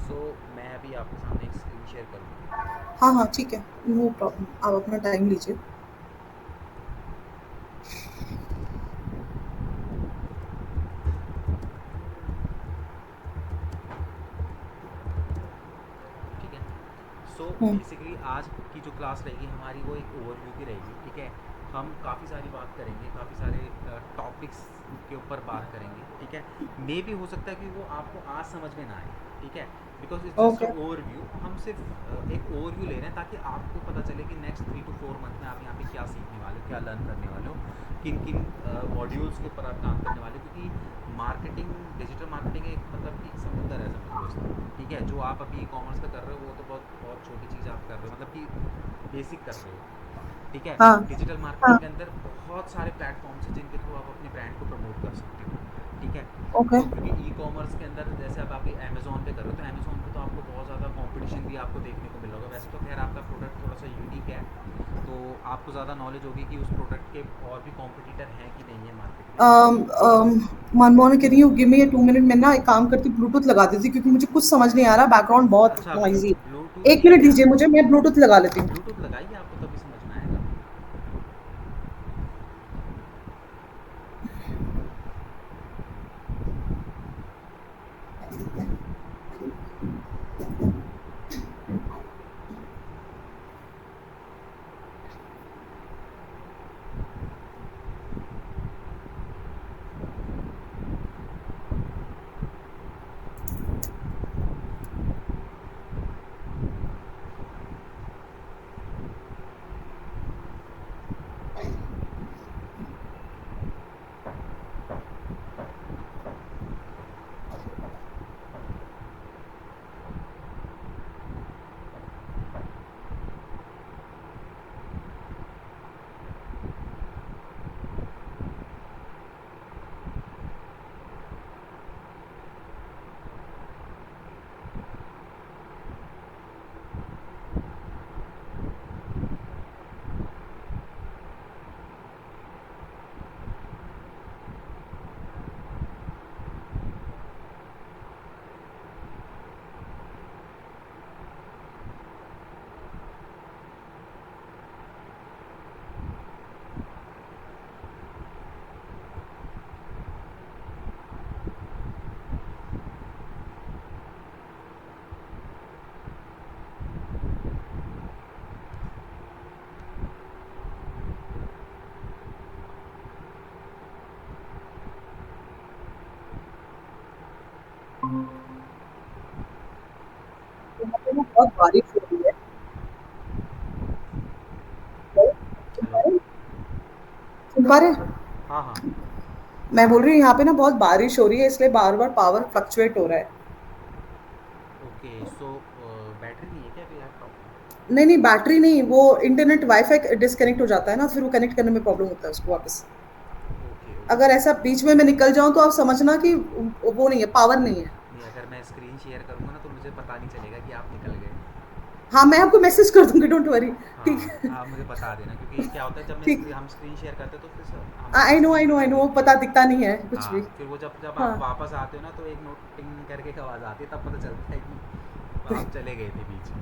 सो मैं अभी आपके सामने एक स्क्रीन शेयर करूँगा। हाँ, हाँ, ठीक है, नो प्रॉब्लम, आप अपना टाइम लीजिए। ठीक है। सो हुँ, बेसिकली आज की जो क्लास रहेगी हमारी वो एक ओवरव्यू की रहेगी। ठीक है, हम काफ़ी सारी बात करेंगे, काफ़ी सारे टॉपिक्स के ऊपर बात करेंगे। ठीक है, मे भी हो सकता है कि वो आपको आज समझ में ना आए। ठीक है, because it's just okay. Overview. हम सिर्फ एक ओवरव्यू ले रहे हैं ताकि आपको पता चले कि नेक्स्ट 3 to 4 मंथ में आप यहाँ पे क्या सीखने वाले हो, क्या लर्न करने वाले हो, किन किन मॉड्यूल्स के ऊपर आप काम करने वाले हो। क्योंकि मार्केटिंग, डिजिटल मार्केटिंग एक मतलब कि एक समुंदर है, समझ लो इसको। ठीक है, जो आप अभी ई कॉमर्स का कर रहे हो वो तो बहुत बहुत छोटी चीज़ आप कर रहे हो, मतलब कि बेसिक कर रहे हो। ठीक है, हाँ, डिजिटल हाँ, मार्केटिंग के अंदर बहुत सारे प्लेटफॉर्म्स हैं जिनके थ्रू आप अपने ब्रांड को प्रमोट कर सकते हो। ठीक है, ओके। तो क्योंकि ई कॉमर्स के अंदर जैसे अब आप अमेज़ोन पे कर रहे हो तो अमेज़ोन पे तो आपको बहुत ज़्यादा कंपटीशन भी आपको देखने को मिल रहा होगा। वैसे तो खैर आपका प्रोडक्ट थोड़ा सा यूनिक है, तो आपको ज़्यादा नॉलेज होगी कि उस प्रोडक्ट के और भी कॉम्पिटिटर हैं कि नहीं है मार्केट में। अम ठीक है। Manmohan can you give me 2 minute, मैं ना एक काम करती हूँ ब्लूटूथ लगा देती हूँ क्योंकि मुझे कुछ समझ नहीं आ रहा, बैकग्राउंड बहुत अच्छा, नॉइज़ी है। ब्लूटूथ 1 मिनट ठीक है। दीजिए मुझे, मैं ब्लूटूथ लगा लेती हूँ। ब्लूटूथ लगाइए, आपको तभी समझ में आएगा। यहाँ पे ना बहुत बारिश हो रही है। सुन हेलो। पा रहे हैं? सुन पा रहे हैं? हाँ हाँ। मैं बोल रही हूँ यहाँ पे ना बहुत बारिश हो रही है इसलिए बार-बार पावर फ्लक्चुएट हो रहा है। ओके, सो बैटरी नहीं है क्या अभी लैपटॉप में? नहीं, नहीं बैटरी नहीं, वो इंटरनेट वाईफ़ाई डिस्कनेक्ट हो जाता है ना, फिर वो कनेक्ट करने में प्रॉब्लम होता है उसको वापस। Okay okay. अगर ऐसा बीच में मैं निकल जाऊँ तो आप समझना कि वो नहीं है, पावर नहीं है। नहीं, अगर मैं स्क्रीन शेयर करूँगा ना तो मुझे पता नहीं चलेगा कि आप निकल गए। हाँ, मैं आपको मैसेज कर दूँगी, डोंट वरी। ठीक हाँ, है, आप मुझे बता देना, क्योंकि क्या होता है जब मैं ठीक। हम स्क्रीन शेयर करते हैं तो फिर हमारी आई स्क्रीन नो, दिखाई आई नो, देती है। पता दिखता नहीं है कुछ भी। हाँ, फिर वो जब जब आप हाँ, वापस आते हो ना तो एक नोट टिंग करके एक आवाज़ आती है, तब पता चलता है कि आप चले गए थे बीच में।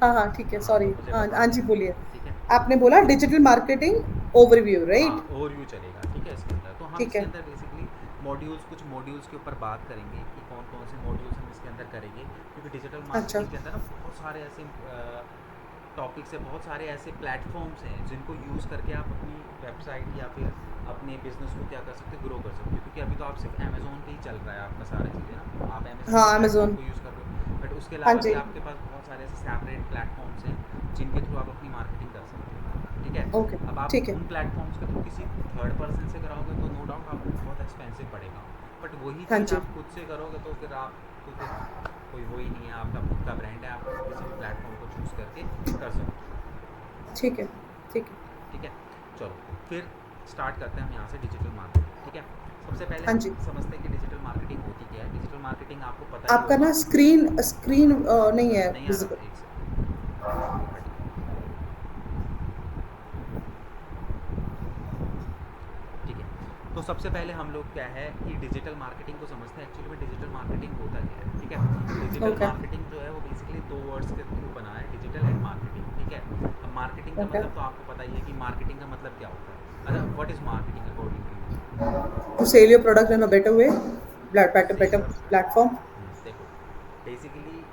हाँ, हाँ, ठीक है, हाँ, तो सॉरी। मुझे हाँ, बता हाँ जी, देना। बोलिए। ठीक है। आपने बोला डिजिटल मार्केटिंग ओवरव्यू, हाँ, राइट? ओवरव्यू चलेगा। ठीक है, इसके अंदर तो हम ठीक इसके है। अंदर बेसिकली मॉड्यूल्स, कुछ मॉड्यूल्स के ऊपर बात करेंगे कि कौन कौन से मॉड्यूल्स हम इसके अंदर करेंगे। क्योंकि डिजिटल अच्छा, मार्केटिंग के अंदर ना बहुत सारे ऐसे टॉपिक्स है, बहुत सारे ऐसे प्लेटफॉर्म्स हैं जिनको यूज़ करके आप अपनी वेबसाइट या फिर अपने बिजनेस को क्या कर सकते हो, ग्रो कर सकते हो। क्योंकि अभी तो आप सिर्फ अमेज़ोन पे ही चल रहा है आपका सारा चीज़ें ना, आप अमेज़ोन के हाँ, प्लेटफॉर्म अमेज़न। को यूज़ कर रहे हो, बट उसके हाँ अलावा भी जी, आपके पास बहुत सारे ऐसे सेपरेट प्लेटफॉर्म्स हैं जिनके थ्रू आप अपनी मार्केटिंग कर सकते हो। ठीक है, ओके, अब आप ठीक है। उन प्लेटफॉर्म्स के थ्रू किसी थर्ड पर्सन से कराओगे तो नो डाउट आपको बहुत एक्सपेंसिव पड़ेगा। बट वही हाँ चीज़ जी, आप खुद से करोगे तो फिर आप तो फिर कोई वो ही नहीं है, आपका खुद का ब्रांड है, आप किसी भी प्लेटफॉर्म को चूज़ करके कर सकते हो। ठीक है, ठीक है। ठीक है, चलो फिर स्टार्ट करते हैं हम यहाँ से डिजिटल मार्केटिंग। ठीक है, सबसे पहले हाँ हम जी। समझते हैं कि डिजिटल मार्केटिंग होती क्या है। डिजिटल मार्केटिंग आपको पता ही आपका होगा। ना स्क्रीन स्क्रीन नहीं है नहीं आ विज़िबल। रहा, एक सेकेंड, वो हट गया। ठीक है, तो सबसे पहले हम लोग क्या है कि डिजिटल मार्केटिंग को समझते हैं। एक्चुअली में डिजिटल मार्केटिंग होता क्या है, ठीक है। डिजिटल ओके, मार्केटिंग जो है वो बेसिकली दो वर्ड्स के थ्रू बना है, डिजिटल एंड मार्केटिंग, ठीक है। अब मार्केटिंग का ओके। मतलब तो आपको पता ही है कि मार्केटिंग का मतलब क्या होता है। अच्छा, what is marketing according to you? To sell your product in a better way, sell better your platform. Product, देखो basically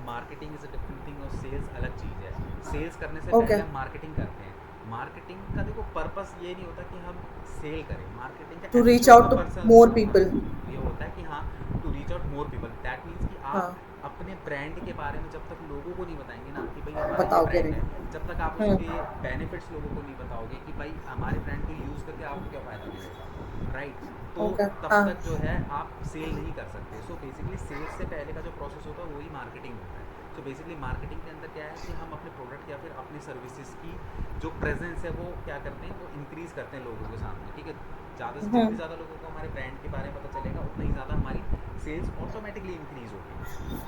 marketing is a different thing और सेल्स अलग चीज़ है। सेल्स करने से Okay. पहले हम मार्केटिंग करते हैं। मार्केटिंग का देखो पर्पस ये नहीं होता कि हम सेल करें। मार्केटिंग का To reach एक्चुअल out में to पर्पस more हाँ, people. ये होता है कि हाँ, to reach out more people. That means कि आप हाँ, अपने ब्रांड के बारे में जब तक लोगों को नहीं बताएंगे ना कि भाई हमारा ये बताओगे ब्रांड है, नहीं। जब तक आप हुँ, उसके बेनिफिट्स लोगों को नहीं बताओगे कि भाई हमारे ब्रांड को यूज़ करके आपको क्या फ़ायदा मिलेगा, राइट। तो ओके, तब हाँ, तक जो है आप सेल नहीं कर सकते। सो बेसिकली सेल्स से पहले का जो प्रोसेस होता है वही मार्केटिंग होता है। सो बेसिकली मार्केटिंग के अंदर क्या है कि हम अपने प्रोडक्ट या फिर अपनी सर्विसेज की जो प्रेजेंस है वो क्या करते हैं, वो इंक्रीज़ करते हैं लोगों के सामने, ठीक है। ज़्यादा से हुँ, जितनी ज़्यादा लोगों को हमारे ब्रांड के बारे में पता चलेगा उतना ही ज़्यादा हमारी सेल्स ऑटोमेटिकली इंक्रीज़ होगी,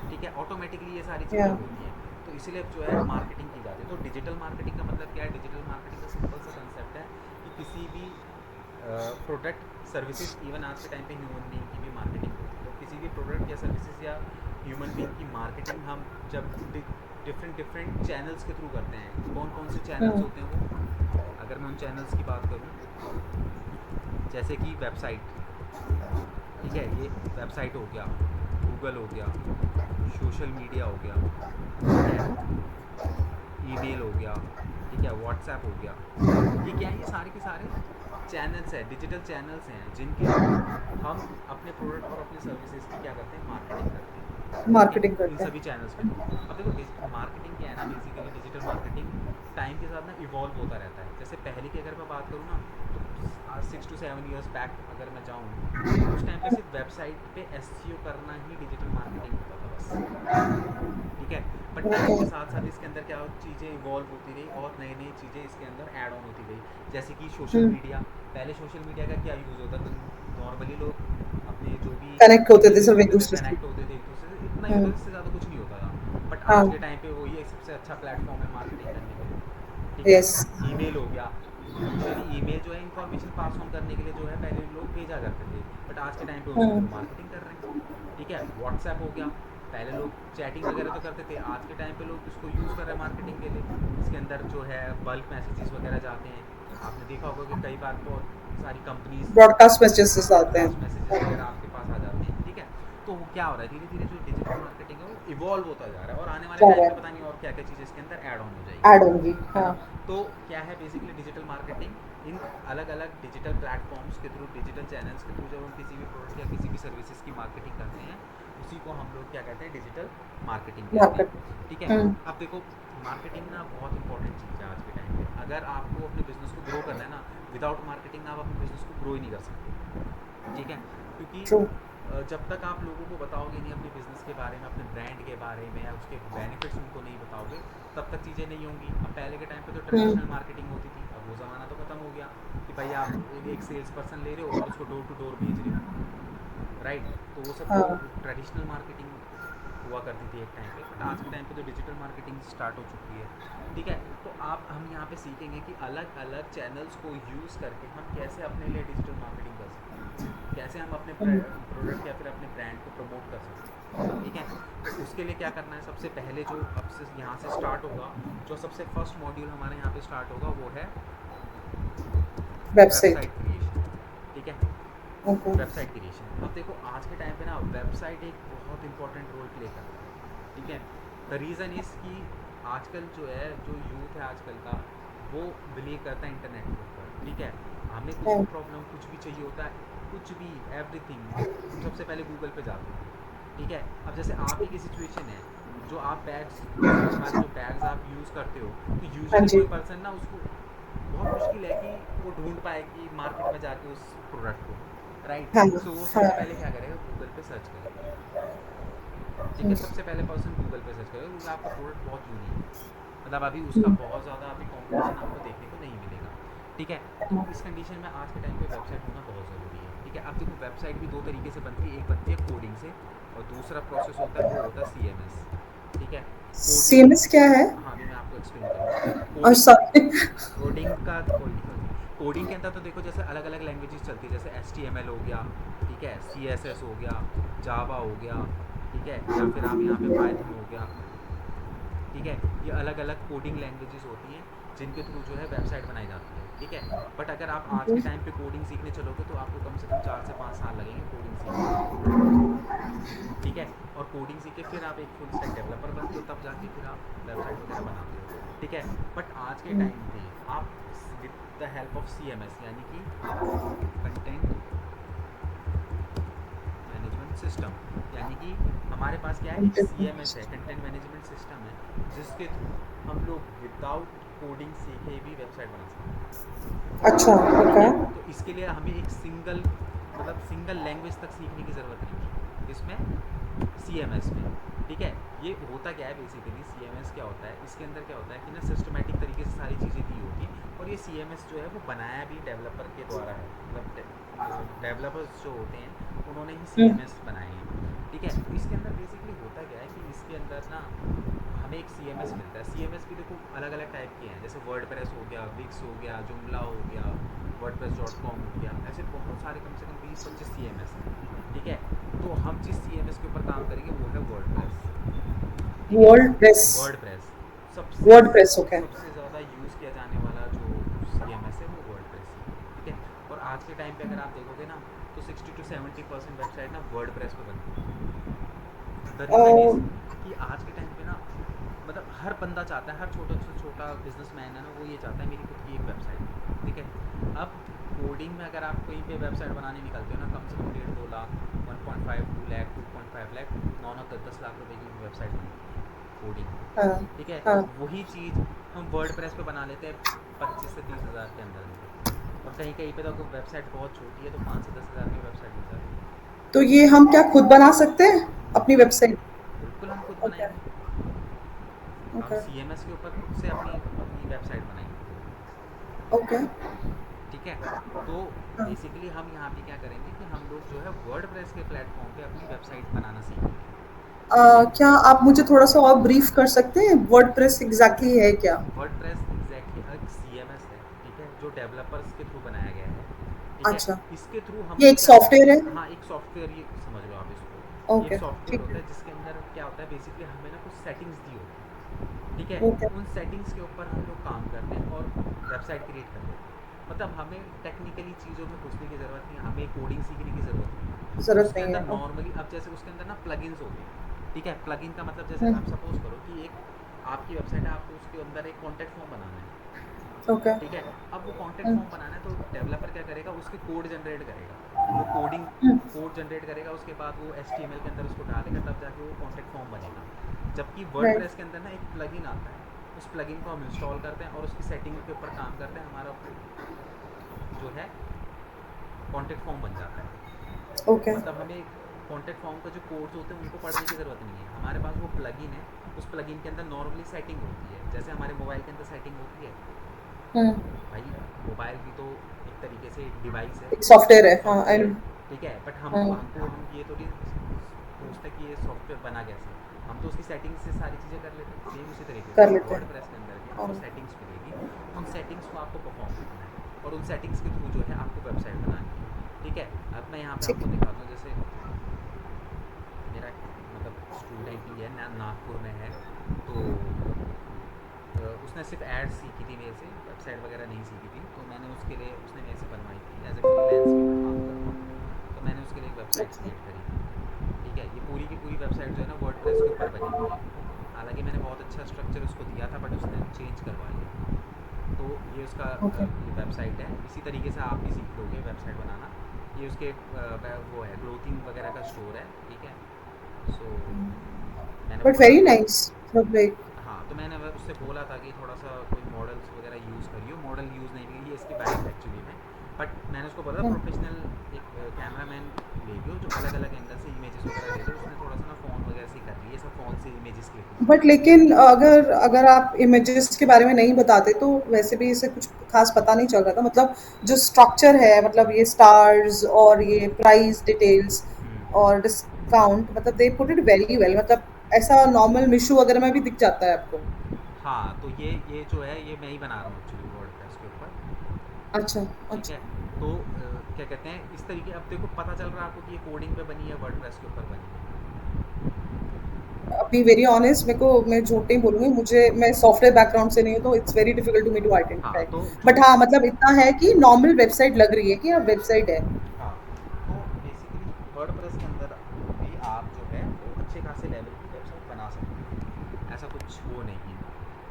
ठीक है। ऑटोमेटिकली ये सारी चीज़ें या होती हैं। तो इसीलिए जो है मार्केटिंग की जाती है। तो डिजिटल मार्केटिंग का मतलब क्या है? डिजिटल मार्केटिंग का सिंपल सा कंसेप्ट है कि किसी भी प्रोडक्ट सर्विसेज, इवन आज के टाइम पे ह्यूमन बीइंग की भी मार्केटिंग होती है। तो किसी भी प्रोडक्ट या सर्विसेज या ह्यूमन बीइंग की मार्केटिंग हम जब डिफरेंट डिफरेंट चैनल्स के थ्रू करते हैं। कौन कौन से चैनल्स हुँ, होते हैं वो? अगर मैं उन चैनल्स की बात करूं, जैसे कि वेबसाइट, ठीक है, ये वेबसाइट हो गया, गूगल हो गया, सोशल मीडिया हो गया, ठीक है, ईमेल हो गया, ठीक है, व्हाट्सएप हो गया। ये क्या है? ये सारे के सारे चैनल्स हैं, डिजिटल चैनल्स हैं जिनके थ्रू हम अपने प्रोडक्ट और अपने सर्विसेज की क्या करते हैं, मार्केटिंग करते हैं, ठीक है। मार्केटिंग इन करते हैं। सभी चैनल्स के थ्रू। अब देखो मार्केटिंग क्या है ना, बेसिकली डिजिटल मार्केटिंग टाइम के साथ ना इवॉल्व होता रहता है। जैसे पहले की अगर मैं बात करूँ ना, तो आज 6 to 7 ईयर्स बैक अगर मैं जाऊँ, तो उस टाइम पे सिर्फ वेबसाइट पे एसईओ करना ही डिजिटल मार्केटिंग होता था बस, ठीक है। बट टाइम ओके, के साथ साथ इसके अंदर क्या चीज़ें इवॉल्व होती रही और नई नई चीज़ें इसके अंदर ऐड ऑन होती गई। जैसे कि सोशल हुँ, मीडिया। पहले सोशल मीडिया का क्या यूज़ होता था? नॉर्मली लोग अपने जो भी कनेक्ट होते थे रिलेटिव्स सिर्फ़ होते थे एक-दूसरे से। कनेक्ट होते थे एक दूसरे से, इतना ही होता हुँ, था, इससे ज़्यादा कुछ नहीं होता था। बट आज हाँ, के टाइम पे वही एक सबसे अच्छा प्लेटफॉर्म है मार्केटिंग करने के लिए, ठीक है। येस। ईमेल हो गया। यूजुअली ईमेल जो है इन्फॉर्मेशन पास ऑन करने के लिए जो है पहले लोग भेजा करते थे, बट आज के टाइम पे उसके हुँ, थ्रू मार्केटिंग कर रहे हैं, ठीक है। व्हाट्सएप हो गया। पहले लोग चैटिंग वगैरह तो करते थे, आज के टाइम पे लोग इसको यूज़ कर रहे हैं मार्केटिंग के लिए। इसके अंदर जो है बल्क मैसेजेस वगैरह जाते हैं। आपने देखा होगा कि कई बार बहुत सारी कंपनीज ब्रॉडकास्ट मैसेजेस आते ब्रॉडकास्ट मैसेजेस हैं। वगैरह आपके पास आ जाते हैं, ठीक है। तो वो क्या हो रहा है, धीरे धीरे जो डिजिटल मार्केटिंग है वो इवॉल्व होता जा रहा है और आने वाले जा टाइम रहा पे है, पता नहीं और क्या क्या चीज़ें इसके अंदर ऐड ऑन हो ऐड जाएगी, होंगी, है हाँ। ना। तो क्या है बेसिकली डिजिटल मार्केटिंग, इन अलग अलग डिजिटल प्लेटफॉर्म्स के थ्रू, डिजिटल चैनल्स के थ्रू जब हम किसी भी प्रोडक्ट या किसी भी सर्विसेज की मार्केटिंग करते हैं, उसी को हम लोग क्या कहते हैं, डिजिटल मार्केटिंग कहते मार्केट हैं, ठीक है। हुँ, अब देखो मार्केटिंग ना बहुत इंपॉर्टेंट चीज़ है आज के टाइम पे। अगर आपको अपने बिजनेस को ग्रो करना है ना, विदाउट मार्केटिंग आप अपने बिजनेस को ग्रो ही नहीं कर सकते, ठीक है। क्योंकि ट्रू। जब तक आप लोगों को बताओगे नहीं अपने बिजनेस के बारे में, अपने ब्रांड के बारे में, या उसके बेनिफिट्स उनको नहीं बताओगे, तब तक चीज़ें नहीं होंगी। अब पहले के टाइम पे तो हुँ, ट्रेडिशनल मार्केटिंग होती थी, अब वो ज़माना तो ख़त्म हो गया कि भाई आप एक सेल्स पर्सन ले रहे हो और उसको डोर टू डोर भेज रहे हो, राइट। तो वो सब तो हाँ, ट्रेडिशनल मार्केटिंग हुआ करती थी एक टाइम पे। बट आज के टाइम पे तो डिजिटल मार्केटिंग स्टार्ट हो चुकी है, ठीक है। तो आप हम यहाँ पे सीखेंगे कि अलग अलग चैनल्स को यूज़ करके हम कैसे अपने लिए डिजिटल मार्केटिंग कर सकते हैं, कैसे हम अपने हुँ, प्रोडक्ट या फिर अपने ब्रांड को प्रमोट कर सकते हैं, ठीक है। तो उसके लिए क्या करना है, सबसे पहले जो अब से यहाँ से स्टार्ट होगा, जो सबसे फर्स्ट मॉड्यूल हमारे यहाँ पे स्टार्ट होगा वो है वेबसाइट, वेबसाइट क्रिएशन, ठीक है। Okay, website creation. अब देखो आज के टाइम पे ना वेबसाइट एक बहुत इंपॉर्टेंट रोल प्ले करता है, ठीक है। द रीज़न इज़ कि आजकल जो है, जो यूथ है आजकल का, वो बिलीव करता है इंटरनेट के ऊपर, ठीक है। हमें कुछ भी हुँ, प्रॉब्लम, कुछ भी चाहिए होता है, कुछ भी, एवरीथिंग, हम सबसे पहले गूगल पे जाते हैं, ठीक है। अब जैसे आप ही की सिचुएशन है, जो आप बैग्स, जो तुम्हारे जो बैग्स आप यूज़ करते हो, तो हाँ यूजुअली जी, कोई पर्सन ना उसको बहुत मुश्किल है कि वो ढूंढ पाए कि मार्केट में जाके उस प्रोडक्ट को, राइट। हाँ, सो वो हाँ, सबसे पहले क्या करेगा, गूगल पे सर्च करेगा, ठीक हुँ, है। सबसे पहले पर्सन गूगल पे सर्च करेगा क्योंकि आपका प्रोडक्ट बहुत यूनिक है, मतलब अभी उसका हुँ, बहुत ज़्यादा अभी कंपटीशन आपको देखने को नहीं मिलेगा, ठीक है। तो इस कंडीशन में आज के टाइम पे वेबसाइट होना बहुत ज़रूरी है, ठीक है। अब देखो वेबसाइट भी दो तरीके से बनती है, एक बनती है कोडिंग से और दूसरा प्रोसेस होता है वो होता है सीएमएस, ठीक है। कोडिंग, सीएमएस क्या है? हाँ अभी मैं आपको एक्सप्लेन करूँगा। और कोडिंग, सॉरी कोडिंग का कोई नहीं, कोडिंग के अंदर तो देखो जैसे अलग अलग लैंग्वेजेस चलती है, जैसे HTML हो गया, ठीक है, CSS हो गया, जावा हो गया, ठीक है, या फिर आप यहाँ पे पाइथन हो गया, ठीक है। ये अलग अलग कोडिंग लैंग्वेजेस होती हैं जिनके थ्रू जो है वेबसाइट बनाई जाती है, ठीक है। बट अगर आप आज के टाइम पे कोडिंग सीखने चलोगे तो आपको कम से कम 4 से 5 साल लगेंगे कोडिंग सीखने में, ठीक है। और कोडिंग सीख के फिर आप एक फुल स्टैक डेवलपर बनते हो, तब जाके फिर आप वेबसाइट वगैरह बनाते हो, ठीक है। बट आज के टाइम पे आप with the help of CMS यानी कि कंटेंट मैनेजमेंट सिस्टम, यानी कि हमारे पास क्या है, एक CMS है, कंटेंट मैनेजमेंट सिस्टम है, जिसके थ्रू हम लोग विदाउट कोडिंग सीखे भी वेबसाइट बना सकते हैं, अच्छा, ठीक ओके। है। तो इसके लिए हमें एक सिंगल लैंग्वेज तक सीखने की ज़रूरत नहीं है इसमें, CMS में, ठीक है। ये होता क्या है बेसिकली, CMS क्या होता है, इसके अंदर क्या होता है कि ना सिस्टमेटिक तरीके से सारी चीज़ें दी होती हैं, और ये CMS जो है वो बनाया भी डेवलपर के द्वारा है, मतलब डेवलपर्स जो होते हैं उन्होंने ही CMS बनाए हैं, ठीक है। तो इसके अंदर बेसिकली होता क्या है कि इसके अंदर ना हमें एक CMS मिलता है। CMS भी देखो अलग अलग टाइप के हैं, जैसे वर्डप्रेस हो गया, विक्स हो गया, जुमला हो गया, wordpress.com हो गया, ऐसे बहुत सारे कम से कम 20-25 CMS हैं, ठीक है। तो हम जिस CMS के ऊपर काम करेंगे वो है वर्डप्रेस, ठीक है। वर्डप्रेस। WordPress WordPress, okay. सबसे ज़्यादा यूज़ किया जाने वाला जो CMS है वो वर्डप्रेस ही है, ठीक है। और आज के टाइम पे अगर आप देखोगे ना तो 60 to 70% वेबसाइट ना वर्डप्रेस पे बनती है। द रीज़न इज़ कि आज के टाइम पे ना मतलब हर बंदा चाहता है, हर छोटा से छोटा बिजनेसमैन है ना, वो ये चाहता है मेरी खुद की एक वेबसाइट हो, ठीक है। अब कोडिंग में अगर आप कहीं पे वेबसाइट बनाने निकलते हो ना, कम से कम 1.5-2 लाख, 1.5 2 लाख, 2.5 लाख, 9-10 लाख रुपए की वेबसाइट बनती है कोडिंग में, हाँ, ठीक है। हाँ। वही चीज़ हम वर्ड पे बना लेते हैं 25 से 30 हज़ार के अंदर अंदर, और कहीं कहीं पे तो अगर वेबसाइट बहुत छोटी है तो 5 से 10 हज़ार में वेबसाइट बन जाती है। तो ये हम क्या खुद बना सकते हैं अपनी बिल्कुल, वेबसाइट? बिल्कुल हम खुद ओके, बनाएंगे। हम ओके, CMS के ऊपर खुद से अपनी अपनी वेबसाइट बनाएंगे, ओके। ठीक है। तो हाँ। बेसिकली हम यहाँ पे क्या करेंगे कि हम लोग जो है वर्डप्रेस के प्लेटफॉर्म पे अपनी वेबसाइट बनाना सीखेंगे, ठीक है। क्या आप मुझे थोड़ा-सा और ब्रीफ कर सकते हैं वर्डप्रेस एग्ज़ैक्टली है क्या? वर्डप्रेस एग्जैक्टली एक CMS है, ठीक है, जो डेवलपर्स के थ्रू बनाया गया है, ठीक है। अच्छा, इसके थ्रू हम ये लोग एक क्या सॉफ्टवेयर है? हाँ, एक सॉफ्टवेयर, ये समझ लो आप इसको, ये एक ओके, सॉफ्टवेयर ठीक होता है। है जिसके अंदर क्या होता है बेसिकली हमें ना कुछ सेटिंग्स दी होती हैं, ठीक है। ओके, उन सेटिंग्स के ऊपर हम लोग काम करते हैं और वेबसाइट क्रिएट कर देते हैं। मतलब हमें टेक्निकली चीज़ों में घुसने की ज़रूरत नहीं है, हमें कोडिंग सीखने की ज़रूरत नहीं है। ज़रूरत उसके नहीं अंदर है। ओके। नॉर्मली अब जैसे उसके अंदर ना प्लगइन्स हो गए, ठीक है। प्लगइन का मतलब जैसे हुँ, आप सपोज़ करो कि एक आपकी वेबसाइट है, आपको उसके अंदर एक कॉन्टैक्ट फॉर्म बनाना है, ओके। ठीक है। अब वो कॉन्टैक्ट हुँ, फॉर्म बनाना है तो डेवलपर क्या करेगा, उसके कोड जनरेट करेगा, वो हुँ, कोड जनरेट करेगा, उसके बाद वो HTML के अंदर उसको डालेगा, तब जाके वो कॉन्टैक्ट फॉर्म बनेगा। जबकि राइट, वर्डप्रेस के अंदर ना एक प्लगइन आता है, उस प्लगइन को हम इंस्टॉल करते हैं और उसकी सेटिंग के ऊपर काम करते हैं, हमारा जो है कॉन्टैक्ट फॉर्म बन जाता है। ओके, मतलब हमें कॉन्टैक्ट फॉर्म का जो कोड्स होते हैं उनको पढ़ने की ज़रूरत नहीं है, हमारे पास वो प्लगइन है, उस प्लगइन के अंदर नॉर्मली सेटिंग होती है, जैसे हमारे मोबाइल के अंदर सेटिंग होती है। हुँ, भाई मोबाइल भी तो एक तरीके से एक डिवाइस है, एक सॉफ्टवेयर है, हाँ, आई सॉफ्टवेयर नो। है, ठीक है। बट हमको हाँ, हमको हम ये थोड़ी सोचते कि ये सॉफ्टवेयर बना कैसे, हम तो उसकी सेटिंग्स से सारी चीज़ें कर लेते हैं। सेम उसी तरीके से कर लेते वर्ड हैं। प्रेस के अंदर भी हाँ, आपको सेटिंग्स मिलेगी, उन सेटिंग्स को आपको परफॉर्म करना है और उन सेटिंग्स के थ्रू जो है आपको वेबसाइट बनानी है, ठीक है। अब मैं यहाँ पे ठीक आपको है। दिखाता हूँ, जैसे मेरा मतलब स्टूडेंट ही है नागपुर में है, तो उसने सिर्फ एड्स सीखी थी मेरे से, वेबसाइट वगैरह नहीं सीखी थी, तो मैंने उसके लिए, उसने मेरे से बनवाई थी, एज ए फ्रीलांस भी मैं काम करता हूँ, तो मैंने उसके लिए एक वेबसाइट अच्छा, क्रिएट करी थी, ठीक है। ये पूरी की पूरी वेबसाइट जो है ना वर्डप्रेस के ऊपर बनी हुई है। हालांकि मैंने बहुत अच्छा स्ट्रक्चर उसको दिया था बट उसने चेंज करवा लिया। तो ये उसका ओके। ये वेबसाइट है, इसी तरीके से आप भी सीख लोगे वेबसाइट बनाना। ये उसके वो है क्लोथिंग वगैरह का स्टोर है, ठीक है। सो मैंने बट बोला, वेरी नाइस, मतलब लाइक हाँ, तो मैंने उससे बोला था कि थोड़ा सा कोई मॉडल्स वगैरह यूज़ करियो, मॉडल यूज़ नहीं की, ये इसकी वाइफ है एक्चुअली में। बट मैंने उसको बोला हुँ। प्रोफेशनल एक कैमरामैन ले लियो जो अलग अलग एंगल से इमेजेस वगैरह ले ले। उसने थोड़ा सा ना फ़ोन वगैरह से ही कर लिया, सब फ़ोन से इमेजेस क्लिक नहीं बट करता। लेकिन अगर अगर आप इमेजेस के बारे में नहीं बताते तो वैसे भी इसे कुछ खास पता नहीं चल रहा था, मतलब जो स्ट्रक्चर है, मतलब ये स्टार्स और ये प्राइस डिटेल्स और डिस्काउंट, मतलब they put it very well, मतलब ऐसा नॉर्मल मीशो वगैरह में भी दिख जाता है आपको। हाँ, तो ये जो है ये मैं ही बना रहा हूँ एक्चुअली वर्डप्रेस के ऊपर, अच्छा, ठीक है। अच्छा। तो क्या कहते हैं, इस तरीके, अब देखो पता चल रहा है आपको कि ये कोडिंग पे बनी है, वर्डप्रेस के ऊपर बनी है। बी वेरी ऑनेस्ट, मेरे को, मैं झूठ नहीं बोलूँगी, मुझे, मैं सॉफ्टवेयर बैकग्राउंड से नहीं हूँ, तो it's very difficult to me to हाँ आइडेंटिफाई। तो जो, बट हाँ, मतलब इतना है कि नॉर्मल वेबसाइट लग रही है कि हाँ, वेबसाइट है। हाँ तो बेसिकली वर्डप्रेस के अंदर भी आप जो है वो अच्छे खासे लेवल की वेबसाइट बना सकते हैं, ऐसा कुछ वो नहीं है।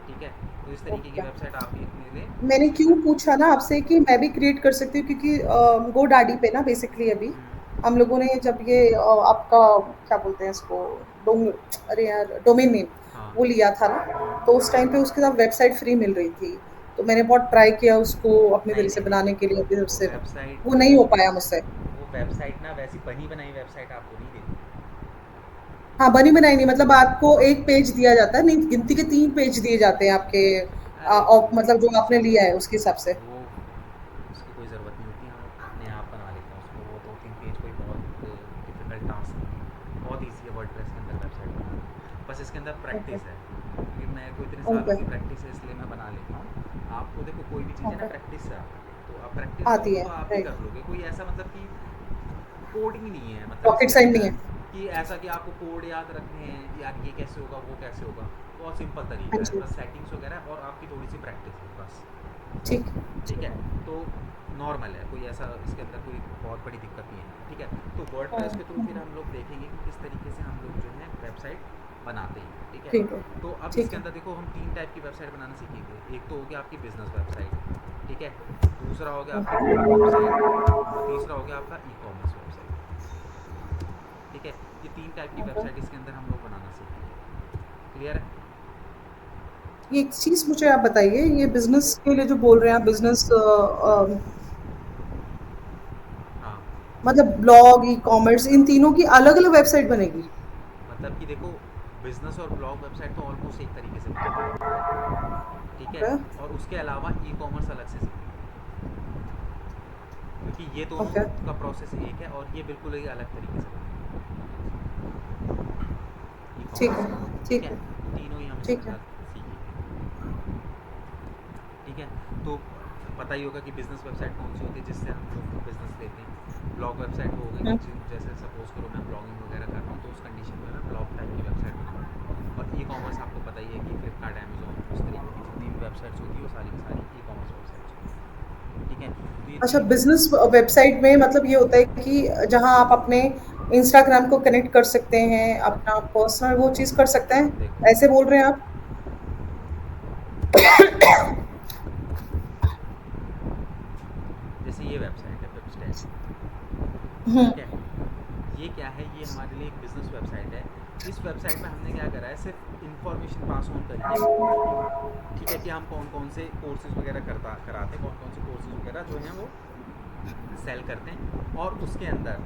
ठीक है, तो इस तरीके की ओके। वेबसाइट आप भी अपने लिए मैंने उसके क्यों अंदर। पूछा ना आपसे कि मैं भी क्रिएट कर सकती हूँ, क्योंकि गोडैडी पे ना बेसिकली अभी हम्म। हम लोगों ने जब ये आपका क्या बोलते हैं इसको, डोम अरे यार, डोमेन नेम हाँ। वो लिया था ना, तो उस टाइम पे उसके साथ वेबसाइट फ्री मिल रही थी। तो मैंने बहुत ट्राई किया उसको अपनी नहीं तरह से नहीं नहीं बनाने के लिए, नहीं, अपनी तरफ वो से वेबसाइट, वो नहीं हो पाया मुझसे। वो वेबसाइट ना वैसी बनी बनाई वेबसाइट आपको नहीं देती है। हाँ, बनी बनाई नहीं, मतलब आपको एक पेज दिया जाता है, नहीं, गिनती के 3 पेज दिए जाते हैं आपके अरे मतलब जो आपने लिया है उसके हिसाब से। वो उसकी कोई ज़रूरत नहीं होती, हम अपने आप बना लेते हैं उसको। वो 2-3 पेज कोई बहुत डिफ़िकल्ट टास्क नहीं है, बहुत ईजी है वर्डप्रेस के अंदर वेबसाइट बनाना। बस इसके अंदर ओके, प्रैक्टिस है, क्योंकि मेरे को इतने सालों ओके, की प्रैक्टिस है इसलिए मैं बना लेता हूँ। आपको देखो कोई भी चीज़ है ना, ओके। प्रैक्टिस से आता है, तो आप प्रैक्टिस आती करोगे है, तो आप भी राइट। कर लोगे। कोई ऐसा मतलब कि कोडिंग नहीं है मतलब रॉकेट इसके साइंस नहीं अंदर, है। कि ऐसा कि आपको कोड याद रखने हैं यार, ये कैसे होगा वो कैसे होगा। बहुत सिंपल हाँ तरीका है, जी, बस सेटिंग्स वगैरह और आपकी थोड़ी सी प्रैक्टिस है बस। ठीक, ठीक ठीक है, है। तो नॉर्मल है, कोई ऐसा इसके अंदर कोई बहुत बड़ी दिक्कत नहीं है। ठीक है, तो हाँ, वर्डप्रेस के थ्रू फिर हुँ, हम लोग देखेंगे कि किस तरीके से हम लोग जो है वेबसाइट बनाते हैं। ठीक है, ठीक है, तो अब ठीक इसके है। अंदर देखो हम 3 टाइप की वेबसाइट बनाना सीखेंगे। एक तो हो गया आपकी बिजनेस वेबसाइट, ठीक है, दूसरा हो गया आपका ब्लॉग वेबसाइट, और तीसरा हो गया आपका ई कॉमर्स वेबसाइट। ठीक है, ये 3 टाइप की ओके। वेबसाइट इसके अंदर हम लोग बनाना सीखेंगे। क्लियर है? ये एक चीज़ मुझे आप बताइए, ये बिज़नेस के लिए जो बोल रहे हैं आप, बिज़नेस हाँ, मतलब ब्लॉग, ई-कॉमर्स, इन तीनों की अलग-अलग वेबसाइट बनेगी? मतलब कि देखो, बिजनेस और ब्लॉग वेबसाइट तो ऑलमोस्ट एक तरीके से बनेगी। ठीक है, ओके, और उसके अलावा ई कॉमर्स अलग से सीखेंगे, क्योंकि ये दोनों ओके, का प्रोसेस एक है और ये बिल्कुल ही अलग तरीके से बनेगा ई ठीक कॉमर्स है, का। ठीक ठीक है, है, तो तीनों ही हम इसके ठीक है। अंदर सीखेंगे। ठीक है, तो पता ही होगा कि बिज़नेस वेबसाइट कौन सी होती है जिससे हम लोग बिज़नेस लेते हैं। ब्लॉग वेबसाइट वो हो गई कि हुँ, जैसे सपोज़ करो मैं ब्लॉगिंग वगैरह कर रहा हूँ, तो उस कंडीशन में मैं ब्लॉग टाइप की वेबसाइट बनाऊँगा। और ई कॉमर्स आपको पता ही है कि फ्लिपकार्ट, अमेज़ॉन, उस तरीके की जितनी भी वेबसाइट्स होती है वो सारी की सारी ई कॉमर्स वेबसाइट्स होती हैं। ठीक है, तो ये अच्छा, तीनों। बिज़नेस वेबसाइट में मतलब ये होता है कि जहाँ आप अपने इंस्टाग्राम को कनेक्ट कर सकते हैं, अपना पर्सनल वो चीज़ कर सकते हैं, देखो, ऐसे बोल रहे हैं आप? जैसे ये वेबसाइट है पिपस्टैक, हुँ, ठीक है, ये क्या है, ये हमारे लिए एक बिज़नेस वेबसाइट है। इस वेबसाइट पे हमने क्या करा है, सिर्फ इन्फॉर्मेशन पास ऑन करी है लोगों की। ठीक है, कि हम कौन कौन से कोर्सेज वगैरह कराते हैं, कौन कौन से कोर्सेज वगैरह जो हैं वो सेल करते हैं। और उसके अंदर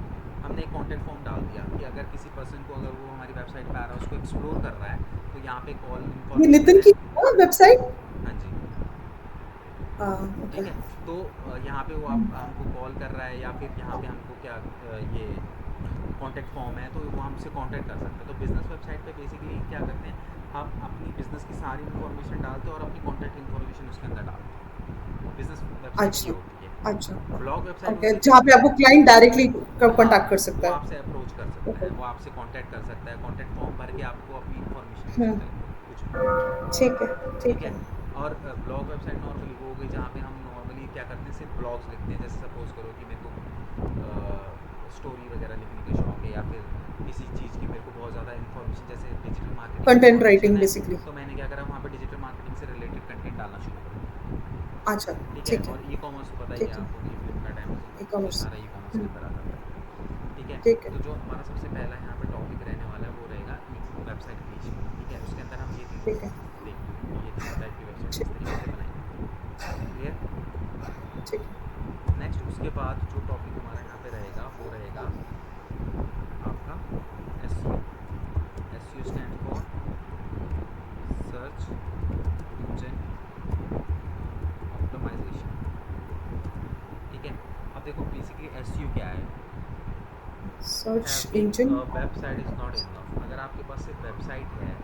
हमने एक कॉन्टैक्ट फॉर्म डाल दिया कि अगर किसी पर्सन को, अगर वो हमारी वेबसाइट पे आ रहा है, उसको एक्सप्लोर कर रहा है, तो यहाँ पे कॉल ये इन्फॉर्मेशन नितिन है। की है ना वेबसाइट? हाँ जी। हाँ, ओके। ठीक है, तो यहाँ पे वो आप हमको कॉल कर रहा है, या फिर यहाँ पे हमको क्या ये कॉन्टैक्ट फॉर्म है, तो वो हमसे कॉन्टैक्ट कर सकते हैं। तो बिज़नेस वेबसाइट पे बेसिकली क्या करते हैं, हम अपनी बिज़नेस की सारी इन्फॉर्मेशन डालते हैं और अपनी कॉन्टैक्ट इन्फॉर्मेशन उसके अंदर डालते हैं। बिज़नेस वेबसाइट ये अच्छा, होती है। अच्छा, ब्लॉग वेबसाइट ओके, होती है जहाँ पे जिसमें, आपको क्लाइंट डायरेक्टली क कॉन्टैक्ट कर हाँ, वो सकता है। आपसे अप्रोच कर सकता ओके, है, वो आपसे कांटेक्ट कर सकता है, कांटेक्ट फॉर्म भर के आपको अपनी इन्फॉर्मेशन दे हुँ, सकता है, कुछ भी। ठीक है, ठीक ठीक है, है। और ब्लॉग वेबसाइट नॉर्मली वो हो गई जहाँ पे हम नॉर्मली क्या करते हैं, सिर्फ ब्लॉग्स लिखते हैं। जैसे सपोज़ करो कि मेरे को स्टोरी वगैरह लिखने का शौक है, या फिर किसी चीज़ की मेरे को बहुत ज़्यादा इन्फॉर्मेशन, जैसे डिजिटल मार्केटिंग की कंटेंट इन्फॉर्मेशन राइटिंग है, बेसिकली। तो मैंने क्या करा, वहाँ पे डिजिटल मार्केटिंग से रिलेटेड कंटेंट डालना शुरू कर दिया। अच्छा, ठीक है, ठीक है, और ई कॉमर्स तो पता ही है ठीक है। आपको कि फ्लिपकार्ट, अमेज़न, ये ई-कॉमर्स। सारा ई कॉमर्स के हुँ, अंदर आ जाता है। ठीक है, ठीक है, तो जो हमारा सबसे पहला यहाँ पे टॉपिक रहने वाला है वो रहेगा ई वेबसाइट क्रिएशन। ठीक है, उसके अंदर हम ये तीनों ठीक है, देखेंगे कि ये तीनों टाइप की वेबसाइट ठीक किस तरीके से बनाई जाती है। क्लियर? ठीक है। नेक्स्ट उसके बाद जो टॉपिक हमारा यहाँ पे रहेगा वो रहेगा आपका S C O. S C O stand for search engine optimisation. ठीक है, अब देखो बेसिकली एस सी ओ क्या है। Search having engine. A website is not enough. अगर आपके पास सिर्फ वेबसाइट है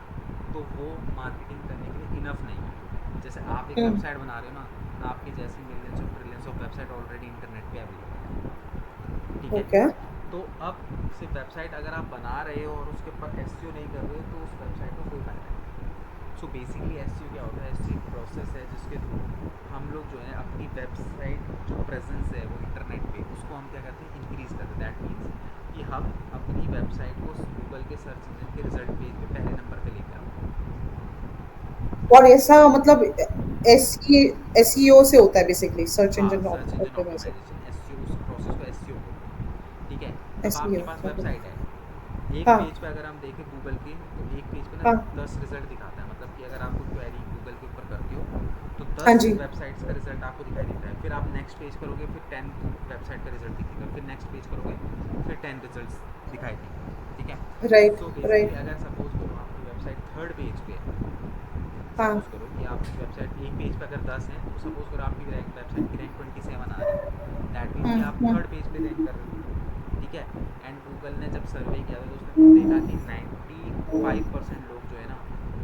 तो वो मार्केटिंग करने के लिए इनफ नहीं है। जैसे आप एक हुँ, वेबसाइट बना रहे हो ना, आपकी जैसी millions of trillions of website already internet पे अवेलेबल है, ठीक है। ओके। तो अब सिर्फ वेबसाइट अगर आप बना रहे हो और उसके ऊपर एसईओ नहीं कर रहे हो तो उस वेबसाइट का कोई फ़ायदा नहीं। सो बेसिकली एसईओ क्या होता है, एसईओ एक प्रोसेस है जिसके थ्रू हम लोग जो है अपनी वेबसाइट जो प्रेजेंस है वो इंटरनेट पे, उसको हम क्या करते हैं, इंक्रीज़ करते हैं। दैट मीन्स कि हम अपनी वेबसाइट को गूगल के सर्च इंजन के रिजल्ट पेज पे पहले नंबर पे लेके आते हैं। और ऐसा मतलब एसईओ से होता है बेसिकली सर्च हाँ, engine search engine optimisation. Optimisation, SEO, उस प्रोसेस को एसईओ बोलते हैं, ठीक है। अब एसईओ आपके पास ओके। वेबसाइट है, एक हाँ, पेज पे अगर हम देखें गूगल के, तो एक पेज पे ना हाँ, 10 रिजल्ट दिखाता है। मतलब कि अगर आप कोई क्वेरी गूगल के ऊपर करते हो तो हाँ 10 जी, वेबसाइट्स का रिजल्ट आपको दिखाई देता है। फिर आप नेक्स्ट पेज करोगे, फिर 10 वेबसाइट का रिजल्ट दिखेगा, फिर नेक्स्ट पेज करोगे, फिर 10 रिजल्ट्स दिखाई देंगे, ठीक है। राइट, सो बेसिकली राइट, अगर सपोज करो आपकी वेबसाइट थर्ड पेज पे है, हाँ, सपोज करो कि आपकी वेबसाइट एक पेज पे अगर 10 हैं, तो सपोज करो आपकी वेबसाइट की रैंक 27 आ रही है, दैट मीन्स कि आप थर्ड पेज पे रैंक कर रहे हो, ठीक है। एंड गूगल ने जब सर्वे किया था तो उसने खुद देखा कि 95% लोग जो है ना,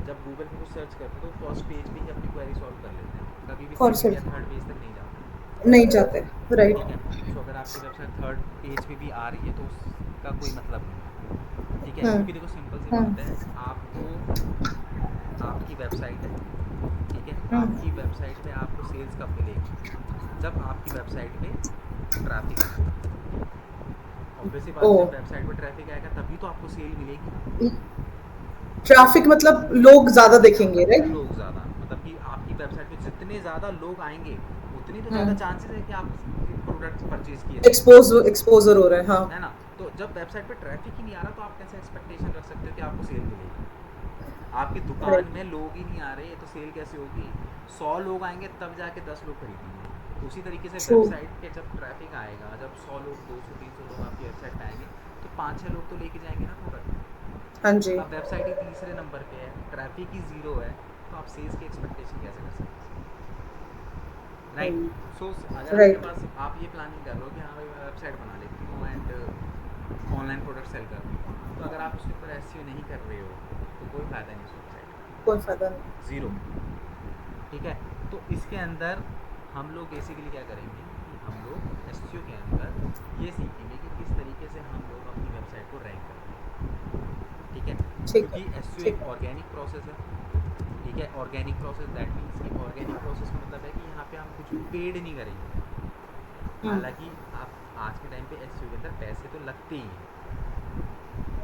जब गूगल पे कुछ सर्च करते हैं तो फर्स्ट पेज पे ही अपनी क्वेरी सॉल्व कर लेते हैं, कभी भी और सेकंड या सिर्फ थर्ड पेज तक नहीं जाते, नहीं जाते, राइट। ठीक है। सो अगर आपकी वेबसाइट थर्ड पेज पे भी आ रही है तो उसका कोई मतलब नहीं है, ठीक है। हुँ, क्योंकि देखो सिंपल सी हुँ, बात है, आपको आपकी वेबसाइट है, ठीक है, हुँ, आपकी वेबसाइट पे आपको सेल्स कब मिलेगी, जब आपकी वेबसाइट पे ट्रैफिक आएगा। ऑब्वियसली बात है, ओह! जब वेबसाइट पे ट्रैफिक आएगा तभी तो आपको सेल मिलेगी। ट्रैफ़िक मतलब लोग ज़्यादा देखेंगे, राइट? लोग ज़्यादा, मतलब कि आपकी वेबसाइट पे जितने ज़्यादा लोग आएंगे उतनी तो हुँ, ज़्यादा चांसेस है कि आप प्रोडक्ट परचेज किए जाएंगे, एक्सपोज़र हो रहा है, हाँ, है ना। तो जब वेबसाइट पे ट्रैफिक ही नहीं आ रहा तो आप कैसे एक्सपेक्टेशन रख सकते हो कि आपको सेल मिलेगी। आपकी दुकान राइट, में लोग ही नहीं आ रहे तो सेल कैसे होगी। 100 लोग आएंगे तब जाके 10 लोग खरीदेंगे। तो उसी तरीके से ट्रू, वेबसाइट पे जब ट्रैफिक आएगा, जब 100 लोग, 200 300 लोग आपकी वेबसाइट पे आएंगे, तो 5 6 लोग तो लेके जाएंगे ना प्रोडक्ट। हाँ जी, अब वेबसाइट ही तीसरे नंबर पे है, ट्रैफिक ही ज़ीरो है, तो आप सेल्स की एक्सपेक्टेशन कैसे कर सकते हैं, राइट। हुँ, सो अगर आपके राइट, पास, आप ये प्लानिंग कर रहे हो कि हाँ भाई मैं वेबसाइट बना लेती हूँ एंड ऑनलाइन प्रोडक्ट सेल करती हूँ, तो अगर आप उसके ऊपर एसईओ नहीं कर रहे हो तो कोई फ़ायदा नहीं उस वेबसाइट का, कोई फ़ायदा नहीं। ज़ीरो, ठीक है। तो इसके अंदर हम लोग बेसिकली क्या करेंगे कि हम लोग एसईओ के अंदर ये सीखेंगे कि किस तरीके से हम लोग अपनी वेबसाइट को रैंक करते हैं, ठीक है। ठीक है, क्योंकि एसईओ ठीक एक है। ऑर्गेनिक प्रोसेस है, ठीक है। ऑर्गेनिक प्रोसेस दैट मीन्स कि ऑर्गेनिक प्रोसेस का मतलब है कि यहाँ पे हम कुछ भी पेड नहीं करेंगे। हुँ, हालांकि आप आज के टाइम पे एसईओ के अंदर पैसे तो लगते ही हैं,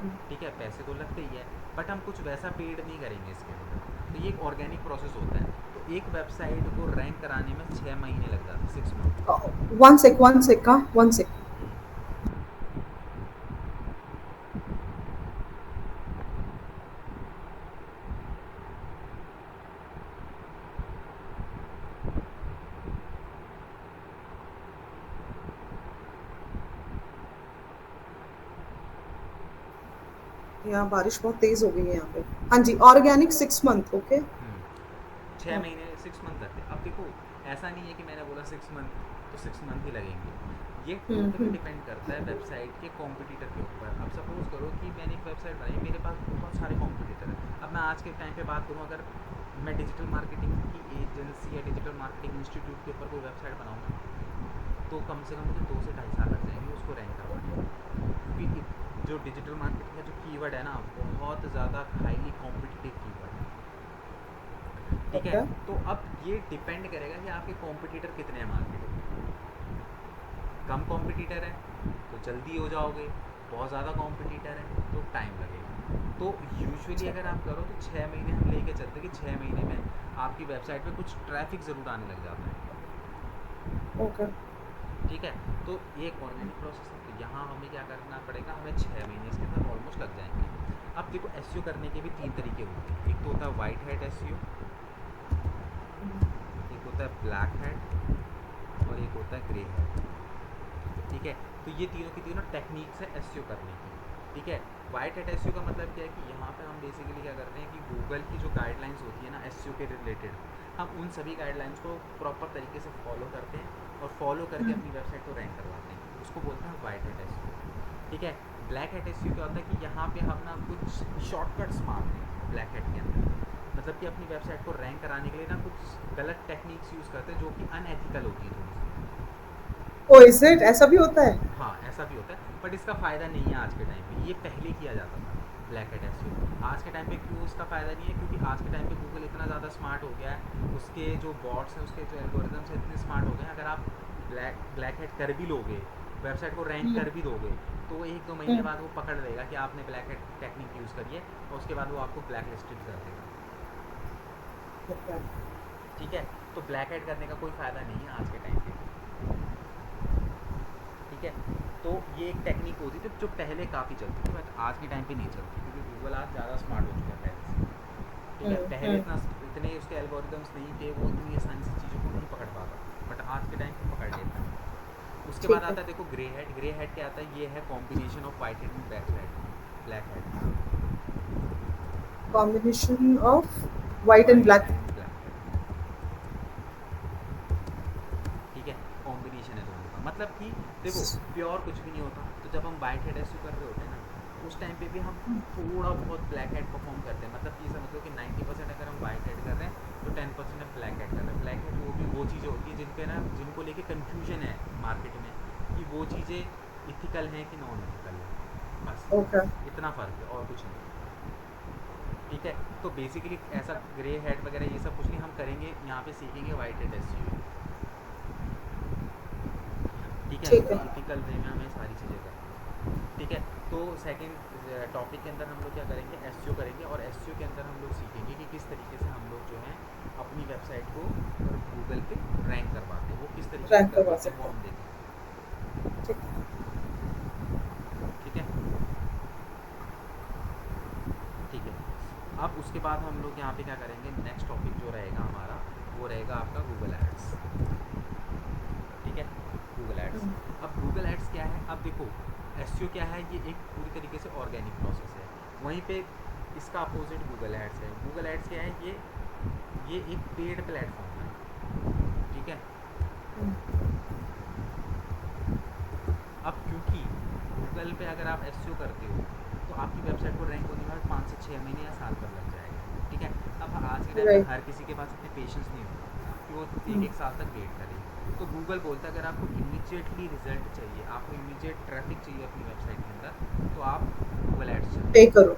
हुँ, ठीक है, पैसे तो लगते ही है, बट हम कुछ वैसा पेड नहीं करेंगे इसके अंदर। तो ये एक ऑर्गेनिक प्रोसेस होता है। तो एक वेबसाइट को रैंक कराने में 6 महीने लग जाते हैं, 6 मंथ। 1 सेक हाँ, 1 सेक। यहाँ बारिश बहुत तेज़ हो गई है यहाँ पे। हाँ जी, ऑर्गेनिक 6 मंथ ओके। छः हाँ, महीने 6 मंथ लगते हैं। अब देखो, ऐसा नहीं है कि मैंने बोला 6 मंथ तो 6 मंथ ही लगेंगे। ये हुँ, टोटली हुँ, डिपेंड करता है वेबसाइट के कॉम्पिटिटर के ऊपर। अब सपोज करो कि मैंने एक वेबसाइट बनाई, मेरे पास बहुत सारे कॉम्पिटिटर हैं। अब मैं आज के टाइम पे बात करूँ, अगर मैं डिजिटल मार्केटिंग की एजेंसी या डिजिटल मार्केटिंग इंस्टीट्यूट के ऊपर कोई वेबसाइट बनाऊँ ना, तो कम से कम मुझे 2 से 2.5 साल लग जाएंगे उसको रैंक करवाने में। क्योंकि जो डिजिटल मार्केटिंग का जो कीवर्ड है ना, बहुत ज़्यादा हाईली कॉम्पिटिटिव कीवर्ड है, ठीक है। ओके, तो अब ये डिपेंड करेगा कि आपके कॉम्पिटिटर कितने हैं मार्केट में। कम कॉम्पिटिटर है तो जल्दी हो जाओगे, बहुत ज़्यादा कॉम्पिटिटर है तो टाइम लगेगा। तो यूजुअली अच्छा, अगर आप करो तो 6 महीने हम लेके चलते हैं कि 6 महीने में आपकी वेबसाइट पे कुछ ट्रैफिक ज़रूर आने लग जाता है, ओके, ठीक है। तो ये एक ऑर्गेनिक प्रोसेस है, तो यहाँ हमें क्या करना पड़ेगा, हमें 6 महीने इसके अंदर ऑलमोस्ट लग जाएंगे। अब देखो, एसईओ करने के भी 3 तरीके होते हैं। एक तो होता है वाइट हैट एसईओ, एक होता है ब्लैक हैट, और एक होता है ग्रे हैट, ठीक है। तो ये तीनों की तीनों टेक्निक्स है एसईओ करने की, ठीक है। वाइट हैट एसईओ का मतलब क्या है कि यहाँ पे हम बेसिकली क्या करते हैं कि गूगल की जो गाइडलाइंस होती है ना एसईओ के रिलेटेड, हम उन सभी गाइडलाइंस को प्रॉपर तरीके से फॉलो करते हैं और फॉलो करके अपनी वेबसाइट को रैंक करवाते हैं, उसको बोलते हैं वाइट हैट एसईओ, ठीक है। ब्लैक हैट एसईओ क्या होता है कि यहाँ पे हम ना कुछ शॉर्टकट्स मारते हैं ब्लैक हैट के अंदर। मतलब कि अपनी वेबसाइट को रैंक कराने के लिए ना कुछ गलत टेक्निक्स यूज़ करते हैं जो कि अनएथिकल होती है थोड़ी सी। ओ इज इट, ऐसा भी होता है? हाँ, ऐसा भी होता है, बट इसका फ़ायदा नहीं है आज के टाइम पे। ये पहले किया जाता था, ब्लैक हैट एसईओ। आज के टाइम पे क्यों इसका फ़ायदा नहीं है? क्योंकि आज के टाइम पे गूगल इतना ज़्यादा स्मार्ट हो गया है, उसके जो बॉट्स हैं, उसके जो एल्गोरिदम्स हैं इतने स्मार्ट हो गए हैं, अगर आप ब्लैक हैट कर भी लोगे, वेबसाइट को रैंक हम्म। कर भी दोगे, तो 1-2 महीने हम्म। बाद वो पकड़ लेगा कि आपने ब्लैक हैट टेक्निक यूज़ करी है, और उसके बाद वो आपको ब्लैक लिस्टेड कर देगा। ओके। ठीक है? तो ब्लैक हैट करने का कोई फ़ायदा नहीं है आज के टाइम पे। ठीक है, तो ये एक टेक्निक होती थी जो पहले काफ़ी चलती थी, बट आज के टाइम पे नहीं चलती, क्योंकि गूगल आज ज़्यादा स्मार्ट हो चुका है पहले से। ठीक है, पहले हम्म। इतने उसके एल्गोरिदम्स नहीं थे, वो इतनी आसानी से चीज़ों को नहीं पकड़ पाता, बट आज के टाइम पे पकड़ लेता है। उसके बाद ठीक है। आता है, देखो, ग्रे हेड। ग्रे हेड क्या आता है? ये है combination of white head and black head. Combination of white and white black. And black head. ठीक है, कॉम्बिनेशन है दोनों का। मतलब कि देखो, प्योर कुछ भी नहीं होता। तो जब हम वाइट हेड एसयू कर रहे होते हैं ना, उस टाइम पे भी हम थोड़ा बहुत ब्लैक हेड परफॉर्म करते हैं। मतलब कि समझ लो कि 90% अगर हम वाइट हेड कर रहे हैं, तो 10% हम ब्लैक हेड कर रहे हैं। ब्लैक हेड वो चीज़ें होती है जिनके ना जिनको लेके कन्फ्यूजन है मार्केट में, कि वो चीज़ें इथिकल हैं कि नॉन इथिकल हैं, बस ओके। इतना फ़र्क है और कुछ नहीं। ठीक है, तो बेसिकली ऐसा ग्रे हेड वगैरह ये सब कुछ नहीं हम करेंगे, यहाँ पे सीखेंगे वाइट हेड एसयू। ठीक है, ठीक कि है। इथिकल वे में हमें सारी चीज़ें करनी है। ठीक है, तो सेकंड टॉपिक के अंदर हम लोग क्या करेंगे? एसईओ करेंगे, और एसईओ के अंदर हम लोग सीखेंगे कि किस तरीके से हम लोग जो है अपनी वेबसाइट को गूगल पे रैंक करवाते हैं। वो किस तरीके से रैंक करवा करवाते हैं वो सकते हम हैं। देखेंगे। ठीक है। ठीक है। ठीक है, अब उसके बाद हम लोग यहाँ पे क्या करेंगे? नेक्स्ट टॉपिक जो रहेगा हमारा, वो रहेगा आपका गूगल एड्स। ठीक है, गूगल एड्स। हम्म। अब गूगल एड्स क्या है? अब देखो, एसईओ क्या है? ये एक पूरी तरीके से ऑर्गेनिक प्रोसेस है। वहीं पे इसका अपोजिट गूगल एड्स है। गूगल एड्स क्या है? ये एक पेड प्लेटफॉर्म है। ठीक है, हम्म। अब क्योंकि गूगल पे अगर आप एसईओ करते हो, तो आपकी वेबसाइट को रैंक होने में 5 से 6 महीने या साल भर लग जाएगा। ठीक है, अब आज के टाइम पे राइट। हर किसी के पास इतने पेशेंस नहीं होता कि वो एक हम्म। एक साल तक वेट करे। तो गूगल बोलता है अगर आपको इमीडिएटली रिजल्ट चाहिए, आपको इमीडिएट ट्रैफिक चाहिए अपनी वेबसाइट के अंदर, तो आप गूगल एड्स पे चलाओ, करो।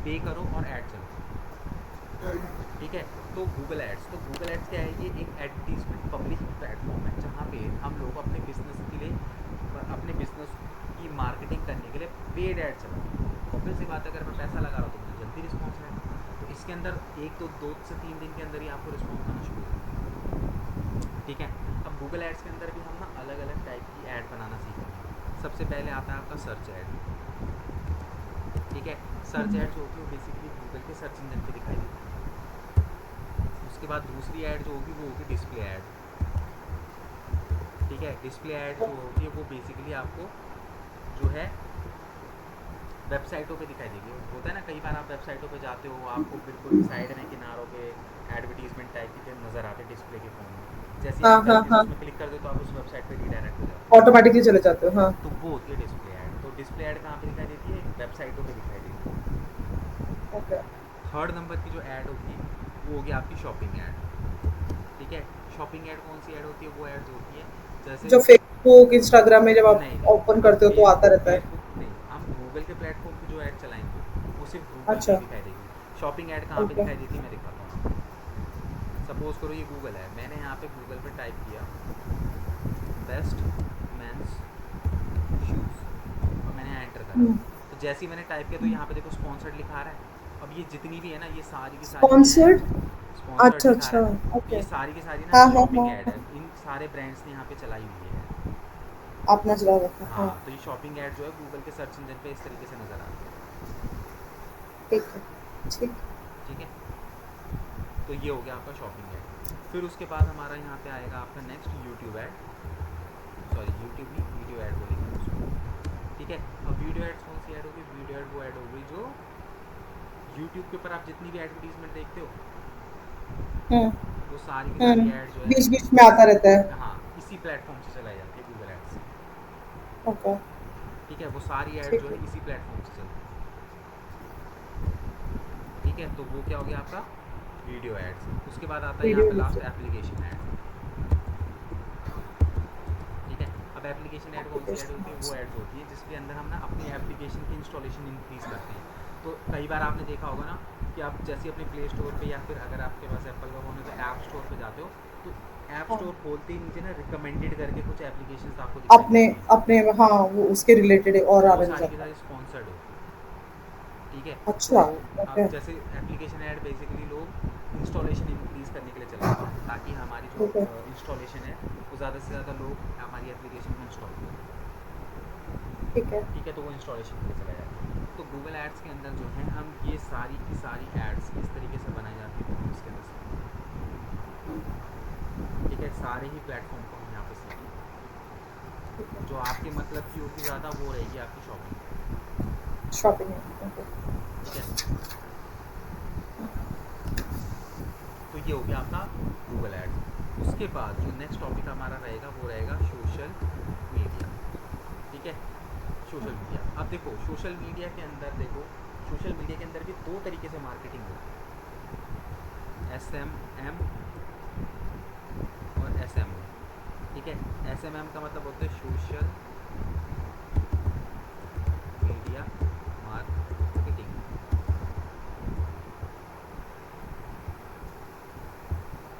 पे करो और ऐड चलाओ। ठीक है, तो गूगल एड्स क्या है? ये एक एडवर्टीजमेंट पब्लिश प्लेटफॉर्म है, जहाँ पे हम लोग अपने बिजनेस के लिए, अपने बिजनेस की मार्केटिंग करने के लिए पेड ऐड चलाते हैं। ऑब्वियस सी बात है, अगर मैं पैसा लगा रहा हूँ तो मुझे जल्दी रिस्पॉन्स आएगा। तो इसके अंदर एक तो 2 से 3 दिन के अंदर ही आपको रिस्पॉन्स आना शुरू हो जाएगा। ठीक है, अब गूगल एड्स के अंदर भी हम ना अलग अलग टाइप की ऐड बनाना सीखेंगे। सबसे पहले आता है आपका सर्च ऐड। ठीक है, सर्च हम्म। ऐड जो होती है वो बेसिकली गूगल के सर्च इंजन पे दिखाई देती है। उसके बाद दूसरी ऐड जो होगी वो होगी डिस्प्ले ऐड। ठीक है, डिस्प्ले ऐड जो होती है वो बेसिकली आपको जो है वेबसाइटों पे दिखाई देगी। होता है ना, कई बार आप वेबसाइटों पे जाते हो, आपको बिल्कुल साइड में किनारों पे एडवर्टीजमेंट टाइप के नज़र आते हैं डिस्प्ले के फॉर्म में। जैसे ही हाँ आप हाँ गलती से हाँ। उसमें क्लिक कर दो तो आप उस वेबसाइट पे रीडायरेक्ट हो जाते हो। ऑटोमेटिकली चले जाते हो, हाँ। तो वो होती है डिस्प्ले ऐड। तो डिस्प्ले ऐड कहाँ पे दिखाई देती है? वेबसाइटों पे दिखाई देती है। ओके। थर्ड नंबर की जो ऐड होगी वो होगी आपकी शॉपिंग ऐड। ठीक है, शॉपिंग ऐड कौन सी ऐड होती है? वो ऐड्स होती है जैसे, जो फेसबुक इंस्टाग्राम में जब आप नहीं नहीं, ओपन हम करते हो तो आता रहता है। फेसबुक नहीं, हम गूगल के प्लेटफॉर्म पे जो ऐड चलाएंगे वो सिर्फ गूगल पे ही अच्छा। दिखाई देगी। शॉपिंग ऐड कहाँ पे ओके। दिखाई देती है? मैं दिखाता हूँ आपको। सपोज करो ये गूगल है, मैंने यहाँ पे गूगल पे टाइप किया बेस्ट मेंस शूज़, और मैंने एंटर करा। हम्म। तो जैसे ही मैंने टाइप किया तो यहाँ पे देखो स्पॉन्सर्ड लिखा आ रहा है। अब ये जितनी भी है ना, ये सारी की सारी क्या है? स्पॉन्सर्ड। स्पॉन्सर्ड अच्छा लिखा आ अच्छा। रहा है ना। तो ओके। ये सारी की सारी ना हाँ हाँ शॉपिंग ऐड हाँ। है, इन सारे ब्रांड्स ने यहाँ पे चलाई हुई है ऐड। आपने चला रखा, हाँ। हाँ, तो ये शॉपिंग ऐड जो है गूगल के सर्च इंजन पे इस तरीके से नज़र आती है। ठीक है। ठीक। ठीक है, तो ये हो गया आपका शॉपिंग ऐड। फिर उसके बाद हमारा यहाँ पे आएगा आपका next YouTube add. Sorry, YouTube नहीं, वीडियो ऐड बोलेंगे हम उसको। ठीक है, अब वीडियो एड्स कौन सी ऐड होगी? वीडियो ऐड वो ऐड होगी जो यूट्यूब के ऊपर आप जितनी भी एडवर्टीजमेंट देखते हो, हम्म। वो सारी की सारी ऐड जो है बीच बीच में आता रहता है। हाँ, इसी प्लेटफॉर्म से चलाई जाती है, गूगल एड्स से। ओके। ठीक है, वो सारी ऐड जो ठीक है। है इसी प्लेटफॉर्म से चलती है। ठीक है, तो वो क्या हो गया आपका वीडियो एड्स। उसके बाद आता है यहाँ वीडियो पे लास्ट यूज़ एप्लीकेशन एड्स। ठीक है, अब एप्लीकेशन ऐड कौन सी ऐड एप्लीकेशन होती है? वो ऐड्स। ऐड्स होती है जिसके अंदर हम ना अपनी एप्लीकेशन की इंस्टॉलेशन इंक्रीज़ करते हैं। तो कई बार आपने देखा होगा ना कि आप जैसे अपने प्ले स्टोर पे या फिर अगर आपके पास एप्पल का फ़ोन है तो ऐप स्टोर पे जाते हो, तो ऐप हाँ, स्टोर खोलते ही नीचे ना रिकमेंडेड करके कुछ एप्लीकेशंस आपको दिखाई अपने देती हैं। अपने हाँ, वो उसके रिलेटेड और वो आने लग सारी की जाता सारी है। स्पॉन्सर्ड होती हैं। ठीक है, तो अच्छा, अब ओके, जैसे एप्लीकेशन ऐड बेसिकली लोग इंस्टॉलेशन इंक्रीज़ करने के लिए चलाते हैं ताकि हमारी जो ठीक है, इंस्टॉलेशन है वो ज़्यादा से ज़्यादा लोग हमारी एप्लीकेशन को इंस्टॉल करें। ठीक है, ठीक है, तो वो इंस्टॉलेशन के लिए चला जाता है। तो गूगल एड्स के अंदर जो है हम ये सारी की सारी एड्स किस तरीके से बनाई जाती है वो हम इसके अंदर सीखेंगे। ठीक है, सारे ही प्लेटफॉर्म को हम यहाँ पे सीखेंगे। ठीक है। जो आपके मतलब की होगी ज़्यादा वो रहेगी आपकी शॉपिंग। शॉपिंग है, ओके। ठीक है, तो ये हो गया आपका गूगल एड्स। उसके बाद जो नेक्स्ट टॉपिक हमारा रहेगा वो रहेगा सोशल मीडिया। ठीक है, सोशल मीडिया। अब देखो सोशल मीडिया के अंदर देखो, सोशल मीडिया के अंदर भी दो तरीके से मार्केटिंग होती है, SMM और SMO। ठीक है, SMM का मतलब होता है सोशल मीडिया मार्केटिंग।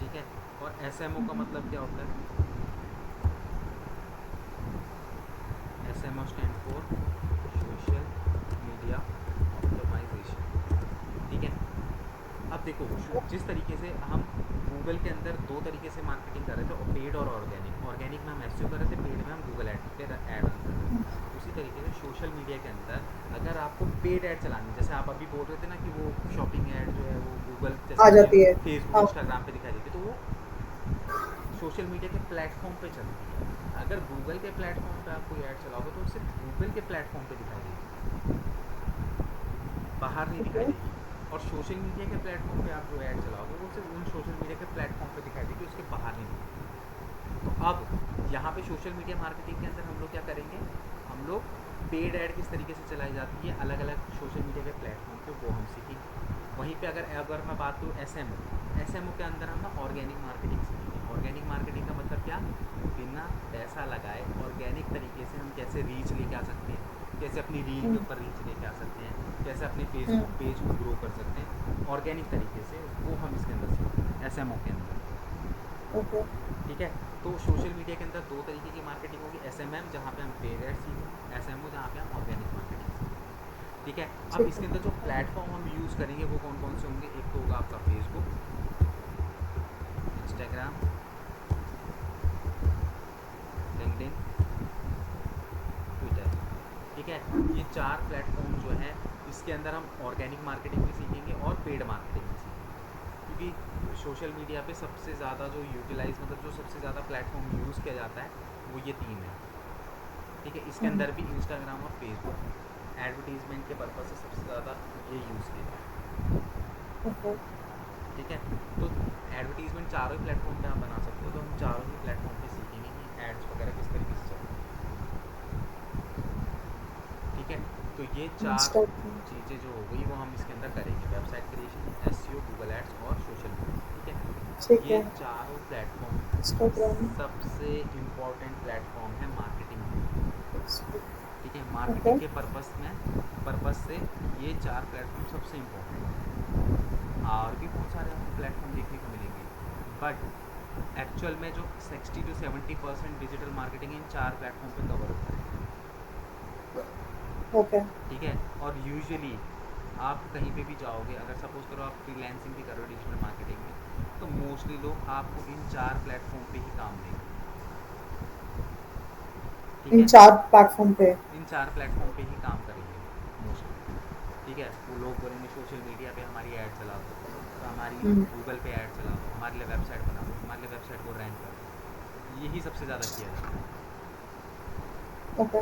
ठीक है, और SMO का मतलब क्या होता है? SMO stand for social media optimisation. ठीक है, अब देखो जिस तरीके से हम गूगल के अंदर दो तरीके से मार्केटिंग कर रहे थे, और पेड और ऑर्गेनिक। ऑर्गेनिक में हम एसईओ कर रहे थे, पेड में हम गूगल ऐड पे ऐड रन कर रहे थे। उसी तरीके से सोशल मीडिया के अंदर अगर आपको पेड ऐड चलानी है, जैसे आप अभी बोल रहे थे ना कि वो शॉपिंग ऐड जो है वो गूगल जैसे आ हमें जाती है। फेसबुक हाँ, इंस्टाग्राम पे दिखाई देती है, तो वो सोशल मीडिया के प्लेटफॉर्म पे चलती है। अगर गूगल के प्लेटफॉर्म पे आप कोई ऐड चलाओगे तो सिर्फ गूगल के प्लेटफॉर्म पे दिखाई देगी, बाहर नहीं ठीक दिखाई है, देगी। और सोशल मीडिया के प्लेटफॉर्म पे आप जो ऐड चलाओगे वो सिर्फ उन सोशल मीडिया के प्लेटफॉर्म पे दिखाई देगी, उसके बाहर नहीं दिखेगी। तो अब यहाँ पे सोशल मीडिया मार्केटिंग के अंदर हम लोग क्या करेंगे, हम लोग पेड ऐड किस तरीके से चलाई जाती है अलग अलग सोशल मीडिया के प्लेटफॉर्म पे वो हम सीखेंगे। वहीं पे अगर अगर मैं बात करूँ एस एम ओ के अंदर हम ना ऑर्गेनिक मार्केटिंग सीखेंगे। ऑर्गेनिक मार्केटिंग का मतलब क्या, बिना पैसा लगाए ऑर्गेनिक तरीके से हम कैसे रीच लेके आ सकते हैं, कैसे अपनी रील के हुँ, ऊपर रीच लेके आ सकते हैं, कैसे अपने हुँ, फेसबुक पेज को ग्रो कर सकते हैं ऑर्गेनिक तरीके से, वो हम इसके अंदर सीखेंगे SMO के अंदर। ओके, ठीक है, तो सोशल मीडिया के अंदर दो तरीके की मार्केटिंग होगी, SMM जहाँ पे हम पेड ऐड सीखेंगे, SMO जहाँ पे हम ऑर्गेनिक मार्केटिंग सीखेंगे। ठीक है, अब ठीक इसके है, अंदर जो प्लेटफॉर्म हम यूज़ करेंगे वो कौन कौन से होंगे? एक तो होगा आपका फेसबुक, इंस्टाग्राम, लिंक्डइन, ट्विटर। ठीक है, ये चार प्लेटफॉर्म जो हैं इसके अंदर हम ऑर्गेनिक मार्केटिंग भी सीखेंगे और पेड मार्केटिंग भी सीखेंगे, क्योंकि सोशल मीडिया पे सबसे ज़्यादा जो यूटिलाइज मतलब जो सबसे ज़्यादा प्लेटफॉर्म यूज़ किया जाता है वो ये तीन है। ठीक है, इसके हुँ, अंदर भी इंस्टाग्राम और फेसबुक एडवर्टीजमेंट के पर्पज़ से सबसे ज़्यादा ये यूज़ किए जाते हैं। ओके, ठीक है, तो एडवर्टीजमेंट चारों ही प्लेटफॉर्म पे आप बना सकते हो, तो हम चारों ही प्लेटफॉर्म पे सीखेंगे कि एड्स वगैरह किस तरीके से चलती हैं। ठीक है, तो ये चार इंस्टाग्राम, चीज़ें जो हो गई वो हम इसके अंदर करेंगे, website creation, SEO, Google ads और सोशल मीडिया। ठीक है, ठीक ये है, चारों प्लेटफॉर्म इंस्टाग्राम, सबसे इम्पॉर्टेंट प्लेटफॉर्म है मार्केटिंग के लिए। फेसबुक, ठीक है, ओके, मार्केटिंग के पर्पस से ये चार प्लेटफॉर्म सबसे इम्पोर्टेंट है। और भी बहुत सारे आपको प्लेटफॉर्म देखने को मिलेंगे, बट एक्चुअल में जो 60 to 70% डिजिटल मार्केटिंग इन चार प्लेटफॉर्म पे कवर होता है। ओके, ठीक है, और यूजुअली आप कहीं पे भी जाओगे, अगर सपोज करो आप फ्रीलैंसिंग भी कर रहे हो डिजिटल मार्केटिंग में, तो मोस्टली लोग आपको इन चार प्लेटफॉर्म पे ही काम देंगे। ठीक इन है, 4 प्लेटफ़ॉर्म पे, इन चार प्लेटफॉर्म पे ही काम करेंगे वो मोस्टली। ठीक है, वो लोग बोलेंगे सोशल मीडिया पे हमारी ऐड चला दो, तो हमारी हुँ, गूगल पे ऐड चला दो, हमारे लिए वेबसाइट बना दो, हमारे लिए वेबसाइट को रैंक कर दो। यही सबसे ज़्यादा किया जाता है। ओके,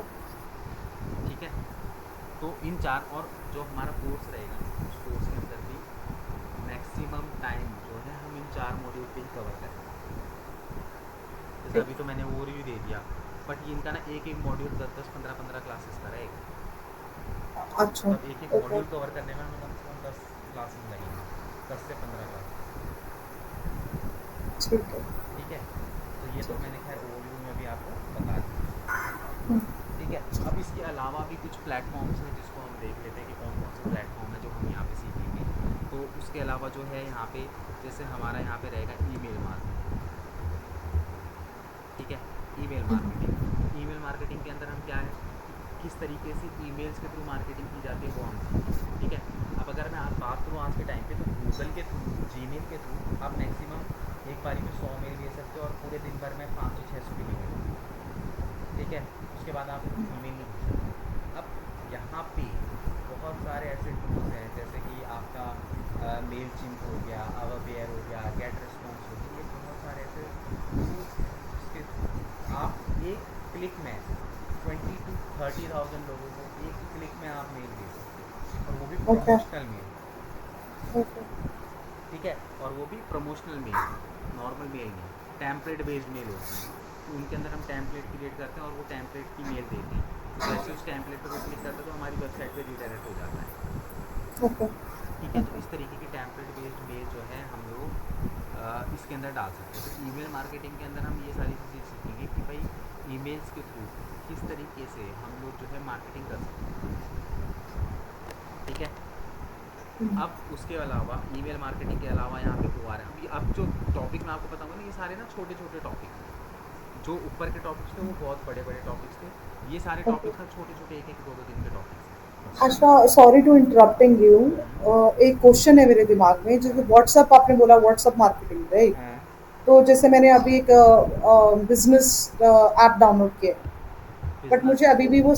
ठीक है, तो इन चार, और जो हमारा कोर्स रहेगा उस कोर्स के अंदर भी मैक्सिमम टाइम जो है हम इन चार मॉड्यूल पे ही कवर करेंगे। जैसे ठीक, अभी तो मैंने ओवरव्यू दे दिया, बट ये इनका ना एक एक मॉड्यूल 10 10 15 15 क्लासेस का रहेगा। अच्छा, मतलब एक एक ओके, मॉड्यूल कवर करने में हमें कम से कम 10 क्लासेस लगेंगी, 10 से 15 क्लासेस। ठीक है। ठीक है, तो ये तो ठीक मैंने खैर ओवरव्यू में भी आपको बता दिया। है। ठीक है, अब इसके अलावा भी कुछ प्लेटफॉर्म्स हैं जिसको हम देख लेते हैं कि कौन कौन से प्लेटफॉर्म है जो हम यहाँ पे सीखेंगे। तो उसके अलावा जो है यहाँ पे, जैसे हमारा यहाँ पे रहेगा ईमेल मार्केटिंग। ठीक है, ईमेल मार्केटिंग, ईमेल मार्केटिंग के अंदर हम क्या है कि किस तरीके से ईमेल्स के थ्रू मार्केटिंग की जाती है वो हम सीखेंगे। ठीक है, अब अगर मैं आज बात करूँ आज के टाइम पे, तो गूगल के थ्रू, जीमेल के थ्रू आप मैक्सिमम एक बारी में 100 मेल भेज सकते हो और पूरे दिन भर में 500-600 डिलीट हो जाएंगे। ठीक है, उसके बाद आप ईमेल नहीं भेज सकते। अब यहाँ पे बहुत सारे ऐसे टूल्स हैं जैसे कि आपका मेल चिंप हो गया, अवरबेयर हो गया, गेट रिस्पॉन्स हो गया, ये बहुत सारे ऐसे टूल्स हैं जिसके थ्रू आप एक क्लिक में 20 to 30,000 लोगों को एक क्लिक में आप मेल भेज सकते हो, और वो भी ओके, प्रमोशनल मेल। ओके, ठीक है, और वो भी प्रमोशनल मेल, नॉर्मल मेल नहीं, टैम्पलेट बेस्ड मेल होती हैं। तो उनके अंदर हम टैम्पलेट क्रिएट करते हैं और वो टैम्पलेट की मेल देते हैं। तो जैसे उस टैम्पलेट पर वो क्लिक करता है तो हमारी वेबसाइट पे रीडायरेक्ट हो जाता है। ओके, ठीक है, तो ओके। इस तरीके की टैम्पलेट बेस्ड मेल जो है हम लोग इसके अंदर डाल सकते हैं। तो ईमेल मार्केटिंग के अंदर हम ये सारी चीज़ें सीखेंगे कि भाई ईमेल्स के थ्रू किस तरीके से हम लोग जो है मार्केटिंग कर सकते हैं। ठीक है, हम्म, अब उसके अलावा ईमेल मार्केटिंग के अलावा यहाँ पे ओ आर है। अभी अब जो टॉपिक मैं आपको बताऊंगा ना, ये सारे ना छोटे छोटे टॉपिक्स हैं। जो ऊपर के टॉपिक्स थे वो बहुत बड़े बड़े टॉपिक्स थे, ये सारे ओके। टॉपिक्स ना छोटे छोटे, एक एक दो दो दिन के टॉपिक्स हैं। अच्छा, सॉरी टू इंटरप्टिंग यू। एक क्वेश्चन है मेरे दिमाग में, जैसे हाँ व्हाट्सअप आपने बोला, व्हाट्सअप मार्केटिंग, राइट? हाँ तो जैसे मैंने अभी एक बिजनेस ऐप डाउनलोड किया है, बट मुझे बिजनेस। अभी भी वो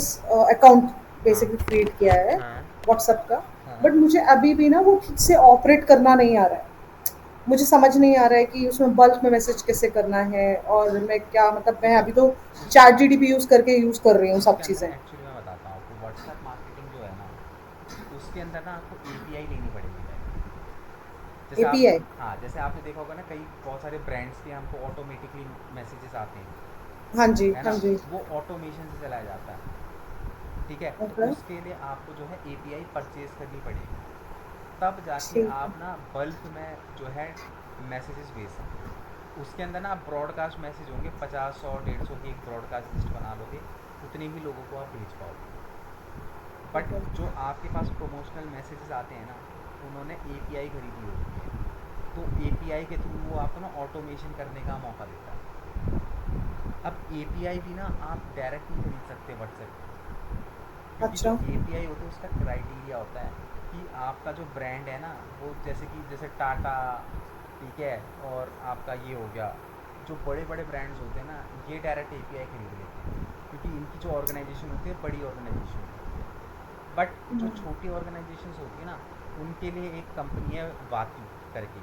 अकाउंट हाँ बेसिकली क्रिएट किया है हाँ व्हाट्सएप का। हाँ। बट मुझे अभी भी ना वो ठीक से ऑपरेट करना नहीं आ रहा है। मुझे समझ नहीं आ रहा है कि उसमें बल्क में मैसेज कैसे करना है, और मैं क्या, मतलब मैं देखो अभी तो उसके चैट अंदर, जीडीपी यूज़ करके यूज़ कर रही हूँ सब उसके अंदर चीज़ें। एक्चुअली मैं बताता हूँ आपको, व्हाट्सएप मार्केटिंग जो है ना, उसके अंदर ना आपको एपीआई लेनी पड़ेगी पहले। जैसे आपने, एपीआई? हाँ जैसे आपने देखा होगा ना, कई बहुत सारे ब्रांड्स के हमको ऑटोमेटिकली मैसेजेस आते हैं, हाँ जी, है हाँ ना, जी। वो ऑटोमेशन से चलाया जाता है। ठीक है, तो ओके। उसके लिए आपको जो है एपीआई परचेज करनी पड़ेगी, तब जाके ठीक है। आप ना बल्क में जो है मैसेजेस भेज सकते हो। उसके अंदर ना आप ब्रॉडकास्ट मैसेज होंगे, 50, 100, 150 की एक ब्रॉडकास्ट लिस्ट बना लोगे, उतने ही लोगों को आप भेज पाओगे। But okay. जो आपके पास प्रमोशनल मैसेजेस आते हैं ना, उन्होंने एपीआई खरीदी होती है, तो एपीआई के थ्रू वो आपको ना ऑटोमेशन करने का मौका देता है। अब एपीआई भी ना आप डायरेक्ट नहीं खरीद सकते व्हाट्सएप पे, क्योंकि जो अच्छा। एपीआई होता है उसका क्राइटेरिया होता है कि आपका जो ब्रांड है ना, वो जैसे कि जैसे टाटा, ठीक है, और आपका ये हो गया, जो बड़े बड़े ब्रांड्स होते हैं ना, ये डायरेक्ट एपीआई खरीद लेते हैं, क्योंकि इनकी जो ऑर्गेनाइजेशन होती है बड़ी ऑर्गेनाइजेशन होती है। बट जो छोटी ऑर्गेनाइजेशंस होती है ना, उनके लिए एक कंपनी है वाती करके।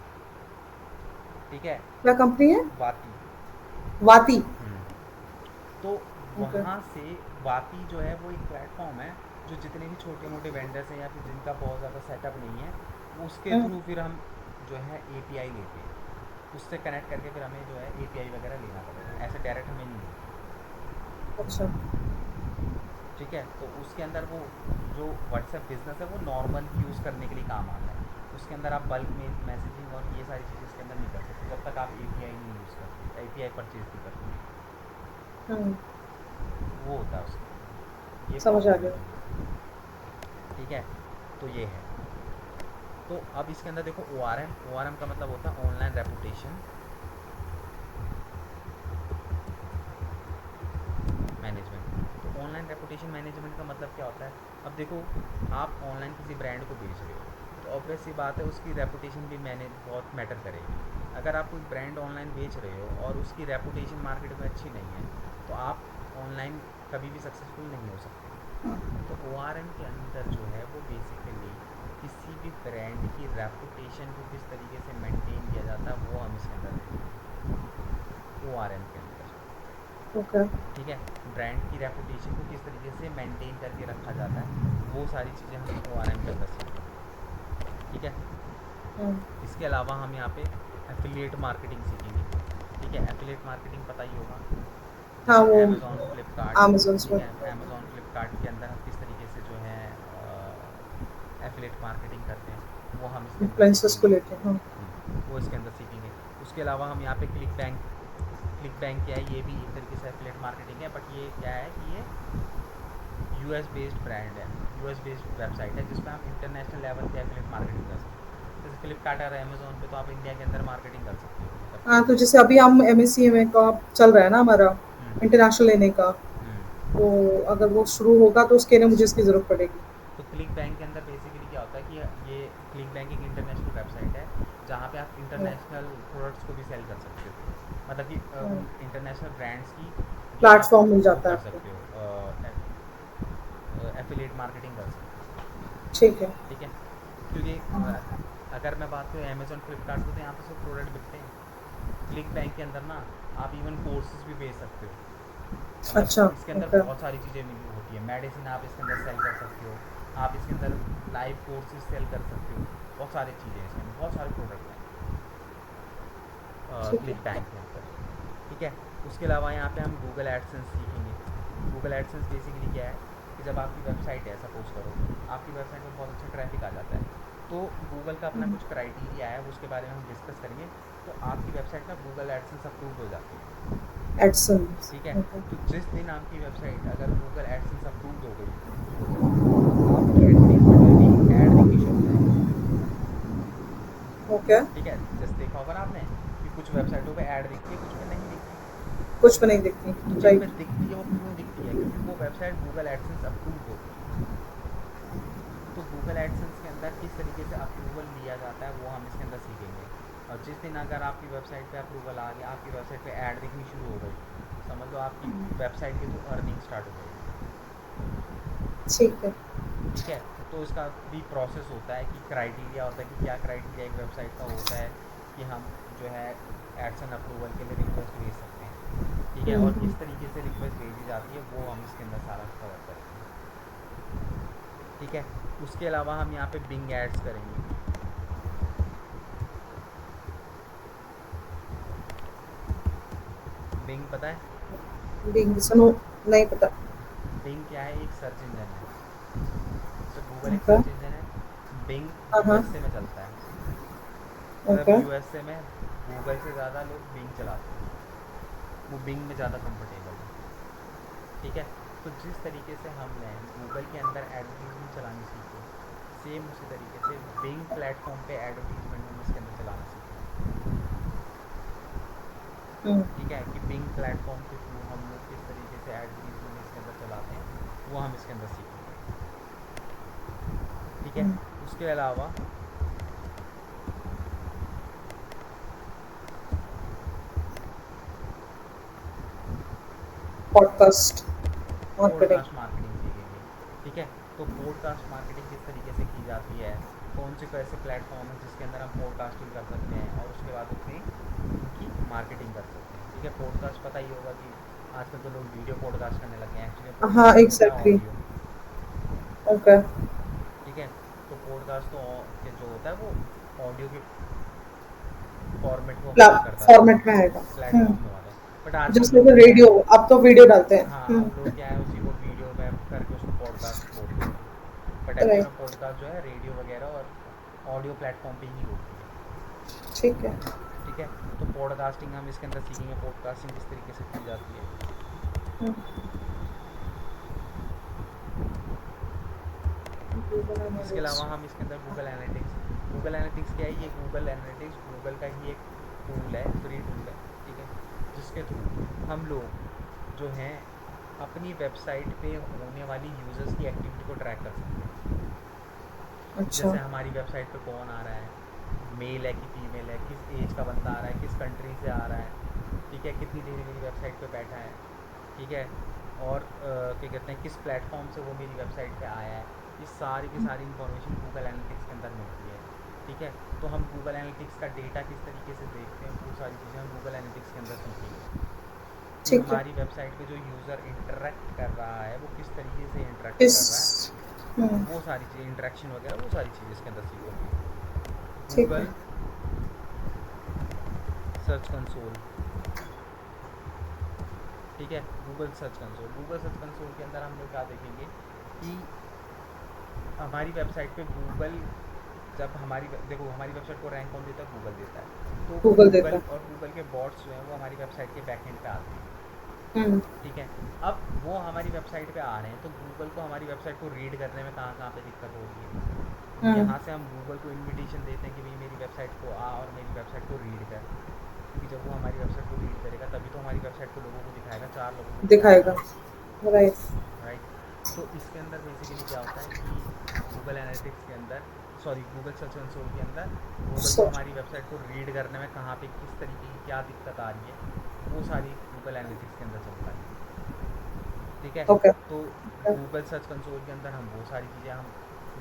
ठीक है, क्या कंपनी है? वाती। वाती? हम्म, तो ओके। वहाँ से वाती जो है वो एक प्लेटफॉर्म है, जो जितने भी छोटे मोटे वेंडर्स हैं या फिर जिनका बहुत ज़्यादा सेटअप नहीं है, उसके थ्रू फिर हम जो है एपीआई लेते हैं, उससे कनेक्ट करके फिर हमें जो है एपीआई वगैरह लेना पड़ेगा, ऐसे डायरेक्ट हमें नहीं मिलती। अच्छा। ठीक है, तो उसके अंदर वो जो व्हाट्सएप बिजनेस है वो नॉर्मल यूज़ करने के लिए काम आता है। उसके अंदर आप बल्क में मैसेजिंग और ये सारी चीज़ें इसके अंदर नहीं कर सकते जब तक आप एपीआई नहीं यूज़ करते, एपीआई परचेज नहीं करते। हम्म। वो होता है उसके अंदर, ये समझ आ प्रॉब्लम है गया। थोड़ी सी। ठीक है, तो ये है। तो अब इसके अंदर देखो ओ आर एम का मतलब होता है ऑनलाइन रेपुटेशन मैनेजमेंट। तो ऑनलाइन रेपुटेशन मैनेजमेंट का मतलब क्या होता है? अब देखो, आप ऑनलाइन किसी ब्रांड को बेच रहे हो, तो ऑब्वियस सी बात है उसकी रेपुटेशन भी मैनेज बहुत मैटर करेगी। अगर आप कोई ब्रांड ऑनलाइन बेच रहे हो और उसकी रेपुटेशन मार्केट में अच्छी नहीं है, तो आप ऑनलाइन कभी भी सक्सेसफुल नहीं हो सकते। तो ओ के अंदर जो है वो बेसिकली किसी भी ब्रांड की रेपुटेशन को किस तरीके से मेंटेन किया जाता है वो हम इसके अंदर देखेंगे ओ के अंदर। ओके। ठीक है, ब्रांड की रेपुटेशन को किस तरीके से मेंटेन करके रखा जाता है, वो सारी चीज़ें हम ओ के अंदर सीखेंगे। ठीक है, हम्म। इसके अलावा हम यहाँ पे एफिलिएट मार्केटिंग सीखेंगे। ठीक है, एफिलिएट मार्केटिंग पता ही होगा, हाँ, जैसे वो अमेज़ॉन फ्लिपकार्ट। अमेज़न ठीक में है, अमेज़ॉन फ्लिपकार्ट के अंदर हम किस तरीके से जो है एफिलिएट मार्केटिंग करते हैं, वो हम इसके अंदर इन्फ्लुएंसर्स को सीखेंगे। लेके, हाँ। वो इसके अंदर सीखेंगे। उसके अलावा हम यहाँ पे क्लिक बैंक क्या है, ये भी एक तरीके से एफिलिएट मार्केटिंग है, बट ये क्या है कि ये यूएस बेस्ड ब्रांड है, यूएस बेस्ड वेबसाइट है जिसमें आप इंटरनेशनल लेवल पे एफिलिएट मार्केटिंग कर सकते हो। जैसे फ्लिपकार्ट और अमेजोन पे तो आप इंडिया के अंदर मार्केटिंग कर सकते हो, मतलब हाँ, तो कि जैसे अभी हम एमएससीएमए का चल रहा है ना हमारा, हम्म इंटरनेशनल लेने का, हम्म तो अगर वो शुरू होगा तो उसके लिए मुझे इसकी ज़रूरत पड़ेगी। तो क्लिक बैंक के अंदर बेसिकली क्या होता है कि ये क्लिक बैंक एक इंटरनेशनल वेबसाइट है जहाँ पे आप हुँ, इंटरनेशनल प्रोडक्ट्स को भी सेल कर सकते हो, मतलब कि हुँ, इंटरनेशनल ब्रांड्स की भी आप प्लेटफ़ॉर्म मिल वो जाता है कर आपको। सकते हो, एफिलिएट मार्केटिंग कर सकते हो। ठीक है। ठीक है, क्योंकि अगर मैं बात करूँ अमेजोन फ्लिपकार्ट की, तो यहाँ पे सिर्फ प्रोडक्ट बिकते हैं। क्लिक बैंक के अंदर ना आप इवन कोर्सेज भी बेच सकते हो, मतलब अच्छा, इसके अंदर ओके। बहुत सारी चीज़ें मिली होती है, मेडिसिन आप इसके अंदर सेल कर सकते हो, आप इसके अंदर लाइव कोर्सेज सेल कर सकते हो, बहुत सारी चीज़ें हैं इसके अंदर, बहुत सारे प्रोडक्ट हैं ठीक क्लिक है। बैंक के अंदर। ठीक है, उसके अलावा यहाँ पे हम गूगल एडसेंस सीखेंगे। गूगल एडसेंस बेसिकली क्या है कि जब आपकी वेबसाइट है, सपोज करो आपकी वेबसाइट में बहुत अच्छा ट्रैफिक आ जाता है, तो गूगल का अपना हुँ, कुछ क्राइटेरिया है, उसके बारे में हम डिस्कस करेंगे। तो आपकी वेबसाइट ना गूगल एडसेंस अप्रूव्ड हो जाती है। एडसेंस, ठीक है, ओके। तो जिस दिन आपकी वेबसाइट अगर गूगल एडसेंस अप्रूव्ड हो गई, तो आपकी एडवर्टीजमेंट में भी ऐड दिखनी शुरू हो जाएंगी। ओके, ठीक है, जैसे देखा होगा ना आपने कि कुछ वेबसाइटों पे ऐड दिखती है, कुछ पे नहीं दिखती। कुछ भी नहीं तो दिखती, जिन पे राइट। दिखती है वो क्यों दिखती है, क्योंकि वो वेबसाइट गूगल एडसेंस अप्रूव्ड होती है। तो गूगल एडसेंस के अंदर किस तरीके से अप्रूवल लिया जाता है वो हम इसके अंदर सीखेंगे। और जिस दिन अगर आपकी वेबसाइट पे अप्रूवल आ गया, आपकी वेबसाइट पे ऐड दिखनी शुरू हो गई, तो समझ लो आपकी वेबसाइट के थ्रू अर्निंग स्टार्ट हो जाएगी। ठीक है। ठीक है, तो इसका भी प्रोसेस होता है कि क्राइटेरिया होता है कि क्या क्राइटेरिया एक वेबसाइट का होता है कि हम जो है एडसन अप्रूवल के लिए रिक्वेस्ट भेज सकते हैं। ठीक है, हुँ, और हुँ। किस तरीके से रिक्वेस्ट भेजी जाती है वो हम इसके अंदर सारा कवर करेंगे। ठीक है, उसके अलावा हम यहाँ पे बिंग एड्स करेंगे। बिंग पता है? बिंग सुनो, नहीं पता। बिंग क्या है, एक सर्च इंजन है। जैसे गूगल एक ओके, सर्च इंजन है, बिंग हाँ, हाँ, यूएसए में चलता है। मतलब ओके। यूएसए में गूगल से ज़्यादा लोग बिंग चलाते हैं, वो बिंग में ज़्यादा कंफर्टेबल है। ठीक है, तो जिस तरीके से हमने गूगल के अंदर एडवर्टीजमेंट चलानी सीखी, सेम उसी तरीके से बिंग प्लेटफॉर्म पे एडवर्टीजमेंट हम इसके अंदर चलाना सीखेंगे। हुँ, ठीक है, कि बिंग प्लेटफॉर्म के थ्रू हम लोग किस तरीके से एडवर्टीजमेंट इसके अंदर चलाते हैं वो हम इसके अंदर सीखेंगे। ठीक है, हुँ। उसके अलावा पॉडकास्ट मार्केटिंग। पॉडकास्ट मार्केटिंग सीखेंगे। ठीक है, तो पॉडकास्ट मार्केटिंग किस तरीके से की जाती है, कौन से कैसे प्लेटफॉर्म है जिसके अंदर हम पॉडकास्टिंग कर सकते हैं और उसके बाद उसमें उनकी मार्केटिंग कर सकते हैं। ठीक है, पॉडकास्ट पता ही होगा कि आजकल तो लोग वीडियो पॉडकास्ट करने लगे हैं, एक्चुअली हाँ, पॉडकास्ट होता है एग्ज़ैक्टली, ऑडियो। ओके। ठीक है, तो पॉडकास्ट तो के जो होता है वो ऑडियो के फॉर्मेट को प्ला होल्ड करता है, फॉर्मेट में आएगा। हुँ, प्लेटफॉर्म में वाला। बट आजकल जैसे लोग कि क्या है, रेडियो, अब तो वीडियो डालते हैं। हाँ हुँ, अब लोग क्या है उसी को वीडियो में करके उसको पॉडकास्ट बोल देते हैं। बट एक्चुअल राइट, में पॉडकास्ट जो है रेडियो वगैरह और ऑडियो प्लेटफॉर्म पे ही होती है। ठीक है। ठीक है, तो पॉडकास्टिंग हम इसके अंदर सीखेंगे, पॉडकास्टिंग किस तरीके से की जाती है। हुँ, गूगल इसके एनालिटिक्स। अलावा हम इसके अंदर गूगल एनालिटिक्स क्या है, ये गूगल एनालिटिक्स गूगल का ही एक टूल है, फ्री टूल है। ठीक है, जिसके थ्रू हम लोग जो हैं अपनी वेबसाइट पे होने वाली यूज़र्स की एक्टिविटी को ट्रैक कर सकते हैं। अच्छा, जैसे हमारी वेबसाइट पे कौन आ रहा है, मेल है कि फीमेल है, किस एज का बंदा आ रहा है, किस कंट्री से आ रहा है, ठीक है, कितनी देर मेरी वेबसाइट पे बैठा है। ठीक है, और क्या कहते हैं किस प्लेटफॉर्म से वो मेरी वेबसाइट पे आया है, ये सारी की सारी इन्फॉर्मेशन गूगल एनालिटिक्स के अंदर मिलती है। ठीक है, तो हम गूगल एनालिटिक्स का डेटा किस तरीके से देखते हैं, वो सारी चीज़ें हम गूगल एनालिटिक्स के अंदर सीखेंगे। कि ठीक है। हमारी वेबसाइट पे जो यूज़र इंटरेक्ट कर रहा है वो किस तरीके से इंटरेक्ट इस कर रहा है, हुँ, वो सारी चीज़ें इंटरेक्शन वगैरह वो सारी चीज़ें इसके अंदर सीखेंगे। ठीक है। Google search console. ठीक है, गूगल सर्च कंसोल के अंदर हम लोग क्या देखेंगे कि हमारी वेबसाइट पे गूगल जब देखो हमारी वेबसाइट को रैंक कौन देता है, गूगल देता है। तो गूगल देता गूगल है। और गूगल के बॉट्स जो हैं वो हमारी वेबसाइट के बैकएंड पे आते हैं। हुँ, ठीक है। अब वो हमारी वेबसाइट पे आ रहे हैं तो गूगल को हमारी वेबसाइट को रीड करने में कहाँ कहाँ पे दिक्कत हो रही है। हुँ, यहाँ से हम गूगल को इनविटेशन देते हैं कि भाई मेरी वेबसाइट को आ और मेरी वेबसाइट को रीड कर, क्योंकि जब वो हमारी वेबसाइट को रीड करेगा तभी तो हमारी वेबसाइट को लोगों को दिखाएगा, चार लोगों को दिखाएगा दिखाएगा। ना। राइट। राइट। तो इसके अंदर बेसिकली क्या होता है कि गूगल एनालिटिक्स के अंदर, सॉरी गूगल सर्च कंसोल के अंदर, गूगल को सच। हमारी वेबसाइट को रीड करने में कहाँ पे किस तरीके की क्या दिक्कत आ रही है वो सारी गूगल एनालिटिक्स के अंदर चलता है। ठीक है। ओके। तो गूगल सर्च कंसोल के अंदर हम वो सारी चीज़ें हम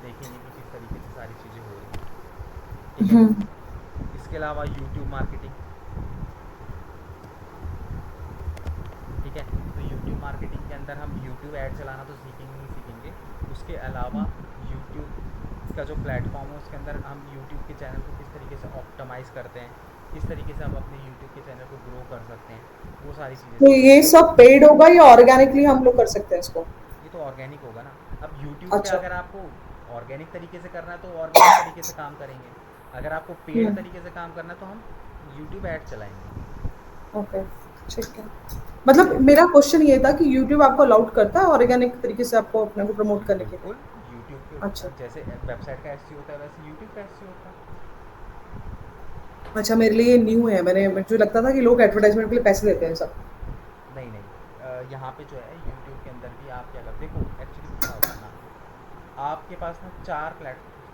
देखेंगे कि किस तरीके से सारी चीज़ें हो रही हैं। ठीक है। हुँ, इसके अलावा यूट्यूब मार्केटिंग। ठीक है। तो यूट्यूब मार्केटिंग के अंदर हम यूट्यूब ऐड चलाना तो सीखेंगे ही सीखेंगे। उसके अलावा यूट्यूब का जो प्लेटफॉर्म है उसके अंदर हम यूट्यूब के चैनल को किस तरीके से ऑप्टिमाइज़ करते हैं, किस तरीके से हम अपने यूट्यूब के चैनल को ग्रो कर सकते हैं, वो सारी चीज़ें तो ये सीखेंगे। सब पेड होगा या ऑर्गेनिकली हम लोग कर सकते हैं इसको? ये तो ऑर्गेनिक होगा ना। अब यूट्यूब पे अच्छा। अगर आपको ऑर्गेनिक तरीके से करना है तो ऑर्गेनिक तरीके से काम करेंगे। अगर आपको हुँ, पेड तरीके से काम करना है तो हम यूट्यूब ऐड चलाएंगे। ओके, ठीक है। मतलब मेरा क्वेश्चन ये था कि यूट्यूब आपको अलाउड करता है ऑर्गेनिक तरीके से आपको अपने को प्रमोट करने के लिए? बिल्कुल। यूट्यूब अच्छा। के जैसे वेबसाइट का एसईओ होता है वैसे यूट्यूब का एसईओ होता है। अच्छा, मेरे लिए ये न्यू है। मुझे लगता था कि लोग एडवर्टाइज़मेंट के लिए पैसे देते हैं सब। नहीं नहीं, यहाँ पे जो है यूट्यूब के अंदर भी आप क्या कर, देखो एक्चुअली क्या होता है ना, आपके पास ना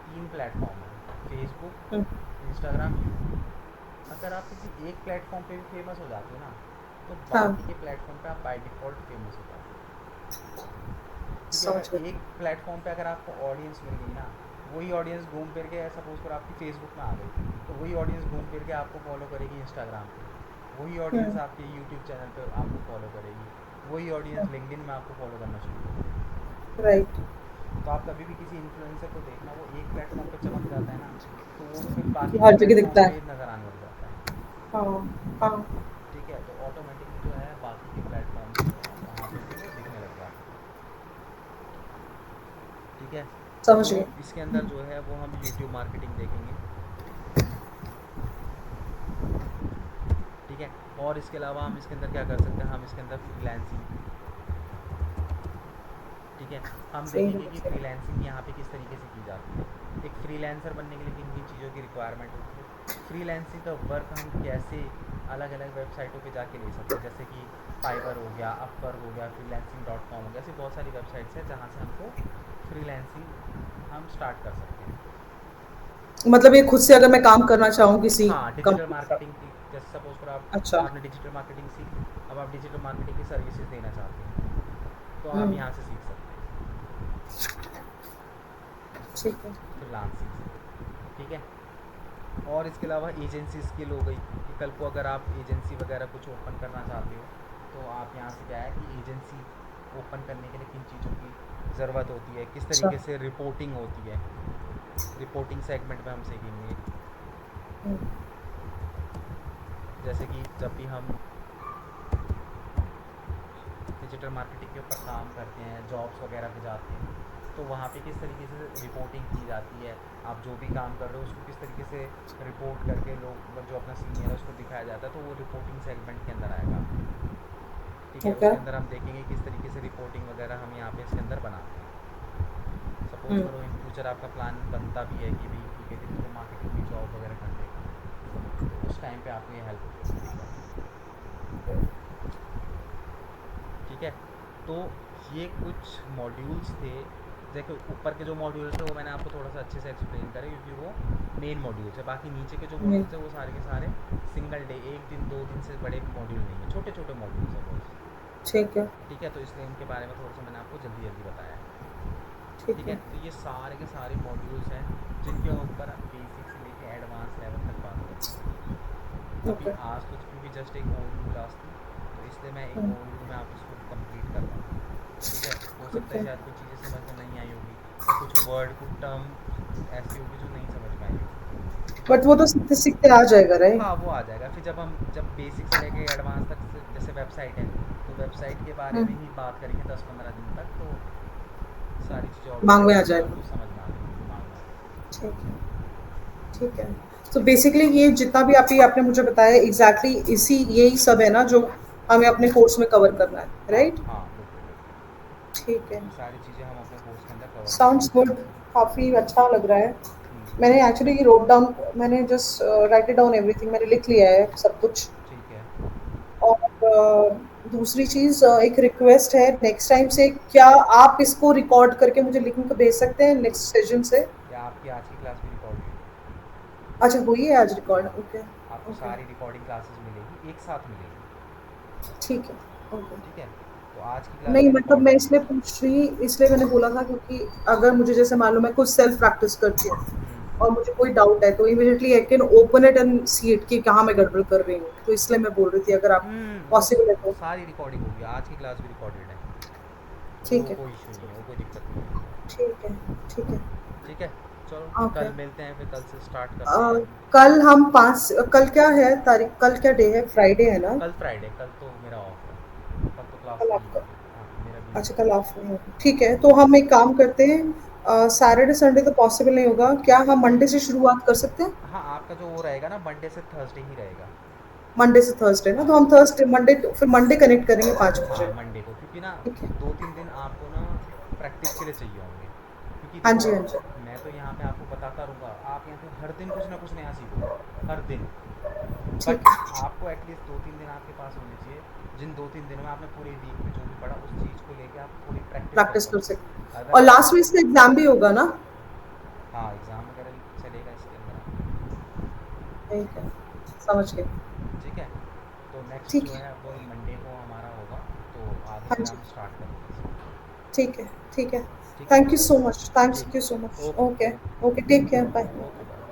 तीन प्लेटफॉर्म है, फेसबुक, हुँ, इंस्टाग्राम, यूट्यूब। अगर आप किसी एक प्लेटफॉर्म पे भी फेमस हो जाते हो ना तो हाँ, बाकी के प्लेटफॉर्म पे आप बाय डिफ़ॉल्ट फेमस हो जाते हो। क्योंकि समझ अगर गई। एक प्लेटफॉर्म पे अगर आपको ऑडियंस मिल गई ना, वही ऑडियंस घूम फिर के, सपोज कर आपकी फेसबुक में आ गई, तो वही ऑडियंस घूम फिर के आपको फॉलो करेगी इंस्टाग्राम पे, वही हुँ, ऑडियंस आपके यूट्यूब चैनल पे आपको फॉलो करेगी, वही हुँ, ऑडियंस लिंक्डइन में आपको फॉलो करना शुरू कर देगी। राइट। तो आप कभी भी किसी इन्फ्लुएंसर को देखना, वो एक प्लेटफॉर्म पे चमक जाता है ना तो वो फिर बाकी के हर जगह प्लेटफॉर्म दिखता पे है। नज़र आने लग जाता है। हाँ, हाँ, ठीक है। तो ऑटोमेटिकली जो है बाकी के प्लेटफॉर्म्स जो हैं वहाँ पे भी वो दिखने लग जाते हैं। ठीक है। तो समझ गई। इसके अंदर जो है वो हम यूट्यूब मार्केटिंग देखेंगे। ठीक है। और इसके अलावा हम इसके अंदर क्या कर सकते हैं, हम इसके अंदर फ्रीलांसिंग। ठीक है। हम सही देखेंगे है, कि सही है। फ्रीलांसिंग यहाँ पे किस तरीके से की जाती है, एक फ्रीलांसर बनने के लिए किन किन चीज़ों की रिक्वायरमेंट होती है, फ्रीलांसिंग का वर्क हम कैसे अलग अलग वेबसाइटों पे जाके ले सकते हैं, जैसे कि फाइवर हो गया, अपवर्क हो गया, फ्रीलांसिंग डॉट कॉम हो गया, ऐसी बहुत सारी वेबसाइट्स हैं जहाँ से हमको फ्रीलांसिंग हम स्टार्ट कर सकते हैं। मतलब ये खुद से अगर मैं काम करना चाहूँ किसी हाँ, डिजिटल कंपनी के साथ। मार्केटिंग की, जैसे सपोज करो आप, अच्छा। आपने डिजिटल मार्केटिंग सीखी, अब आप डिजिटल मार्केटिंग की सर्विसेज देना चाहते हैं तो हुँ, आप यहाँ से सीख सकते हैं ठीक है। फ्रीलांसिंग से। ठीक है। और इसके अलावा एजेंसी स्किल हो गई कि कल को अगर आप एजेंसी वगैरह कुछ ओपन करना चाहते हो तो आप यहाँ से क्या है कि एजेंसी ओपन करने के लिए किन चीज़ों की ज़रूरत होती है, किस अच्छा। तरीके से रिपोर्टिंग होती है, रिपोर्टिंग सेगमेंट में हम सीखेंगे। हुँ, जैसे कि जब भी हम डिजिटल मार्केटिंग के ऊपर काम करते हैं, जॉब्स वगैरह पे जाते हैं, तो वहाँ पे किस तरीके से रिपोर्टिंग की जाती है, आप जो भी काम कर रहे हो उसको किस तरीके से रिपोर्ट करके लोग, मतलब जो अपना सीनियर है उसको दिखाया जाता है, तो वो रिपोर्टिंग सेगमेंट के अंदर आएगा आपके। ठीक है। ओके। उसके अंदर हम देखेंगे किस तरीके से रिपोर्टिंग वगैरह हम यहाँ पे इसके अंदर बनाते हैं। सपोज हुँ, करो इन फ्यूचर आपका प्लान बनता भी है कि भाई ठीक है डिजिटल मार्केटिंग की जॉब वगैरह करने का, तो उस टाइम पे आपको ये हेल्प करेगा। ठीक है। तो ये कुछ मॉड्यूल्स थे। देखो ऊपर के जो मॉड्यूल्स थे वो मैंने आपको थोड़ा सा अच्छे से एक्सप्लेन करे क्योंकि वो मेन मॉड्यूल्स है, बाकी नीचे के जो हुँ, मॉड्यूल्स है वो सारे के सारे सिंगल डे, एक दिन दो दिन से बड़े मॉड्यूल नहीं है, छोटे छोटे मॉड्यूल्स है बस। ठीक है, ठीक है। तो इसलिए इनके बारे में थोड़ा सा मैंने आपको जल्दी जल्दी बताया है। ठीक ठीक है। है। तो ये सारे के सारे मॉड्यूल्स हैं जिनके ऊपर बेसिक से लेके एडवांस लेवल तक बात करेंगे। अभी ओके। आज तो क्योंकि जस्ट एक ओवरव्यू क्लास थी तो इसलिए मैं एक हुँ, ओवरव्यू में आप इसको कंप्लीट कर रहा हूँ। ठीक है। हो सकता ठीक है है। शायद कुछ चीज़ें समझ में नहीं आई होगी या कुछ वर्ड कुछ टर्म ऐसी होगी जो नहीं समझ में आई होगी। ठीक है। बट वो तो सीखते-सीखते आ जाएगा, राइट? हाँ वो आ जाएगा फिर जब बेसिक से लेके एडवांस तक जैसे वेबसाइट है तो वेबसाइट के बारे हुँ, में ही बात करेंगे 10-15 दिन तक, तो सारी चीज़ें दिमाग में आ ऑटोमेटिकली जाएगा। आपको समझ में आ जाएंगी, दिमाग में आ जाएंगी। ठीक है। ठीक है। तो बेसिकली ये जितना भी आप ये आपने मुझे बताया एग्ज़ैक्टली इसी यही सब है ना जो हमें अपने कोर्स में कवर करना है, हाँ राइट? हाँ, बिल्कुल बिल्कुल। ठीक है। ये सारी चीज़ें हम अपने कोर्स के अंदर कवर साउंड्स करेंगे। गुड, काफ़ी अच्छा लग रहा है। हम्म। मैंने एक्चुअली रोट डाउन मैंने just right it down everything मैंने लिख लिया है सब कुछ। ठीक है। और दूसरी चीज़ एक रिक्वेस्ट है नेक्स्ट टाइम से क्या आप इसको रिकॉर्ड करके मुझे लिंक भेज सकते हैं नेक्स्ट सेशन से? या आपकी आज की क्लास भी रिकॉर्ड हुई है। अच्छा हुई है आज रिकॉर्ड? हाँ, ओके, आपको ओके। सारी रिकॉर्डिंग क्लासेस मिलेगी, एक साथ मिलेगी। ठीक है, ओके। ठीक है, तो आज की क्लास नहीं भी मतलब रिकॉर्ड मैं होगी। इसलिए पूछ रही इसलिए मैंने बोला था क्योंकि अगर मुझे जैसे मालूम है कुछ सेल्फ प्रैक्टिस करती हूँ हम्म। और मुझे कोई डाउट है तो immediately I can open it and see it कि कहाँ मैं गड़बड़ कर रही हूँ। तो इसलिए मैं बोल रही थी अगर आप वो पॉसिबल है तो। सारी रिकॉर्डिंग होगी, आज की क्लास भी रिकॉर्डेड है। वो ठीक है, कोई इशू नहीं है, वो कोई दिक्कत नहीं है। ठीक है, ठीक है। ठीक है, चलो ओके। कल मिलते हैं, फिर कल से स्टार्ट अ, करते हैं। कल हम 5 कल क्या है तारीख कल क्या डे है? फ्राइडे है ना? कल फ्राइडे, कल तो मेरा ऑफ है। कल तो क्लास कल नहीं आपका होगी, हाँ मेरा अच्छा वीक कल ऑफ ऑफ नहीं होगा। है। हाँ ठीक है, तो वीक हम ऑफ एक काम करते हैं सैटरडे संडे तो पॉसिबल नहीं होगा। क्या हम मंडे से शुरुआत कर सकते हैं? है। हाँ, आपका जो वो रहेगा ना, मंडे से थर्सडे ही रहेगा। मंडे से थर्सडे ना तो हाँ हम थर्सडे मंडे फिर मंडे कनेक्ट करेंगे 5 हाँ, बजे। मंडे को, क्योंकि ना ठीक है। 2-3 दिन आपको ना प्रैक्टिस के लिए चाहिए होंगे। क्योंकि हाँ देखो, जी, हाँ जी। मैं तो यहाँ पे आपको बताता रहूँगा, आप यहाँ पे हर दिन कुछ ना कुछ नया सीखोगे, हर दिन। ठीक बट है, आपको एटलीस्ट 2-3 दिन आपके पास होने चाहिए, जिन 2-3 दिनों में आपने पूरे वीक में जो भी पढ़ा उस चीज़ को लेके आप थोड़ी प्रैक्टिस कर प्रैक्टिस कर पाओ। सकते और अदरवाइज, लास्ट में इसका एग्ज़ाम भी होगा ना? हाँ एग्ज़ाम वगैरह भी चलेगा इसके अंदर आपका। ठीक है, समझ गए। ठीक है, तो नेक्स्ट ठीक जो है, है वो मंडे को हमारा होगा, तो आगे हाँ फिर जी, हम स्टार्ट करेंगे इसको। ठीक है, ठीक है। ठीक है, thank you so much, thank ठीक यू है, so much. Okay okay, okay okay, take care, bye. Okay, bye.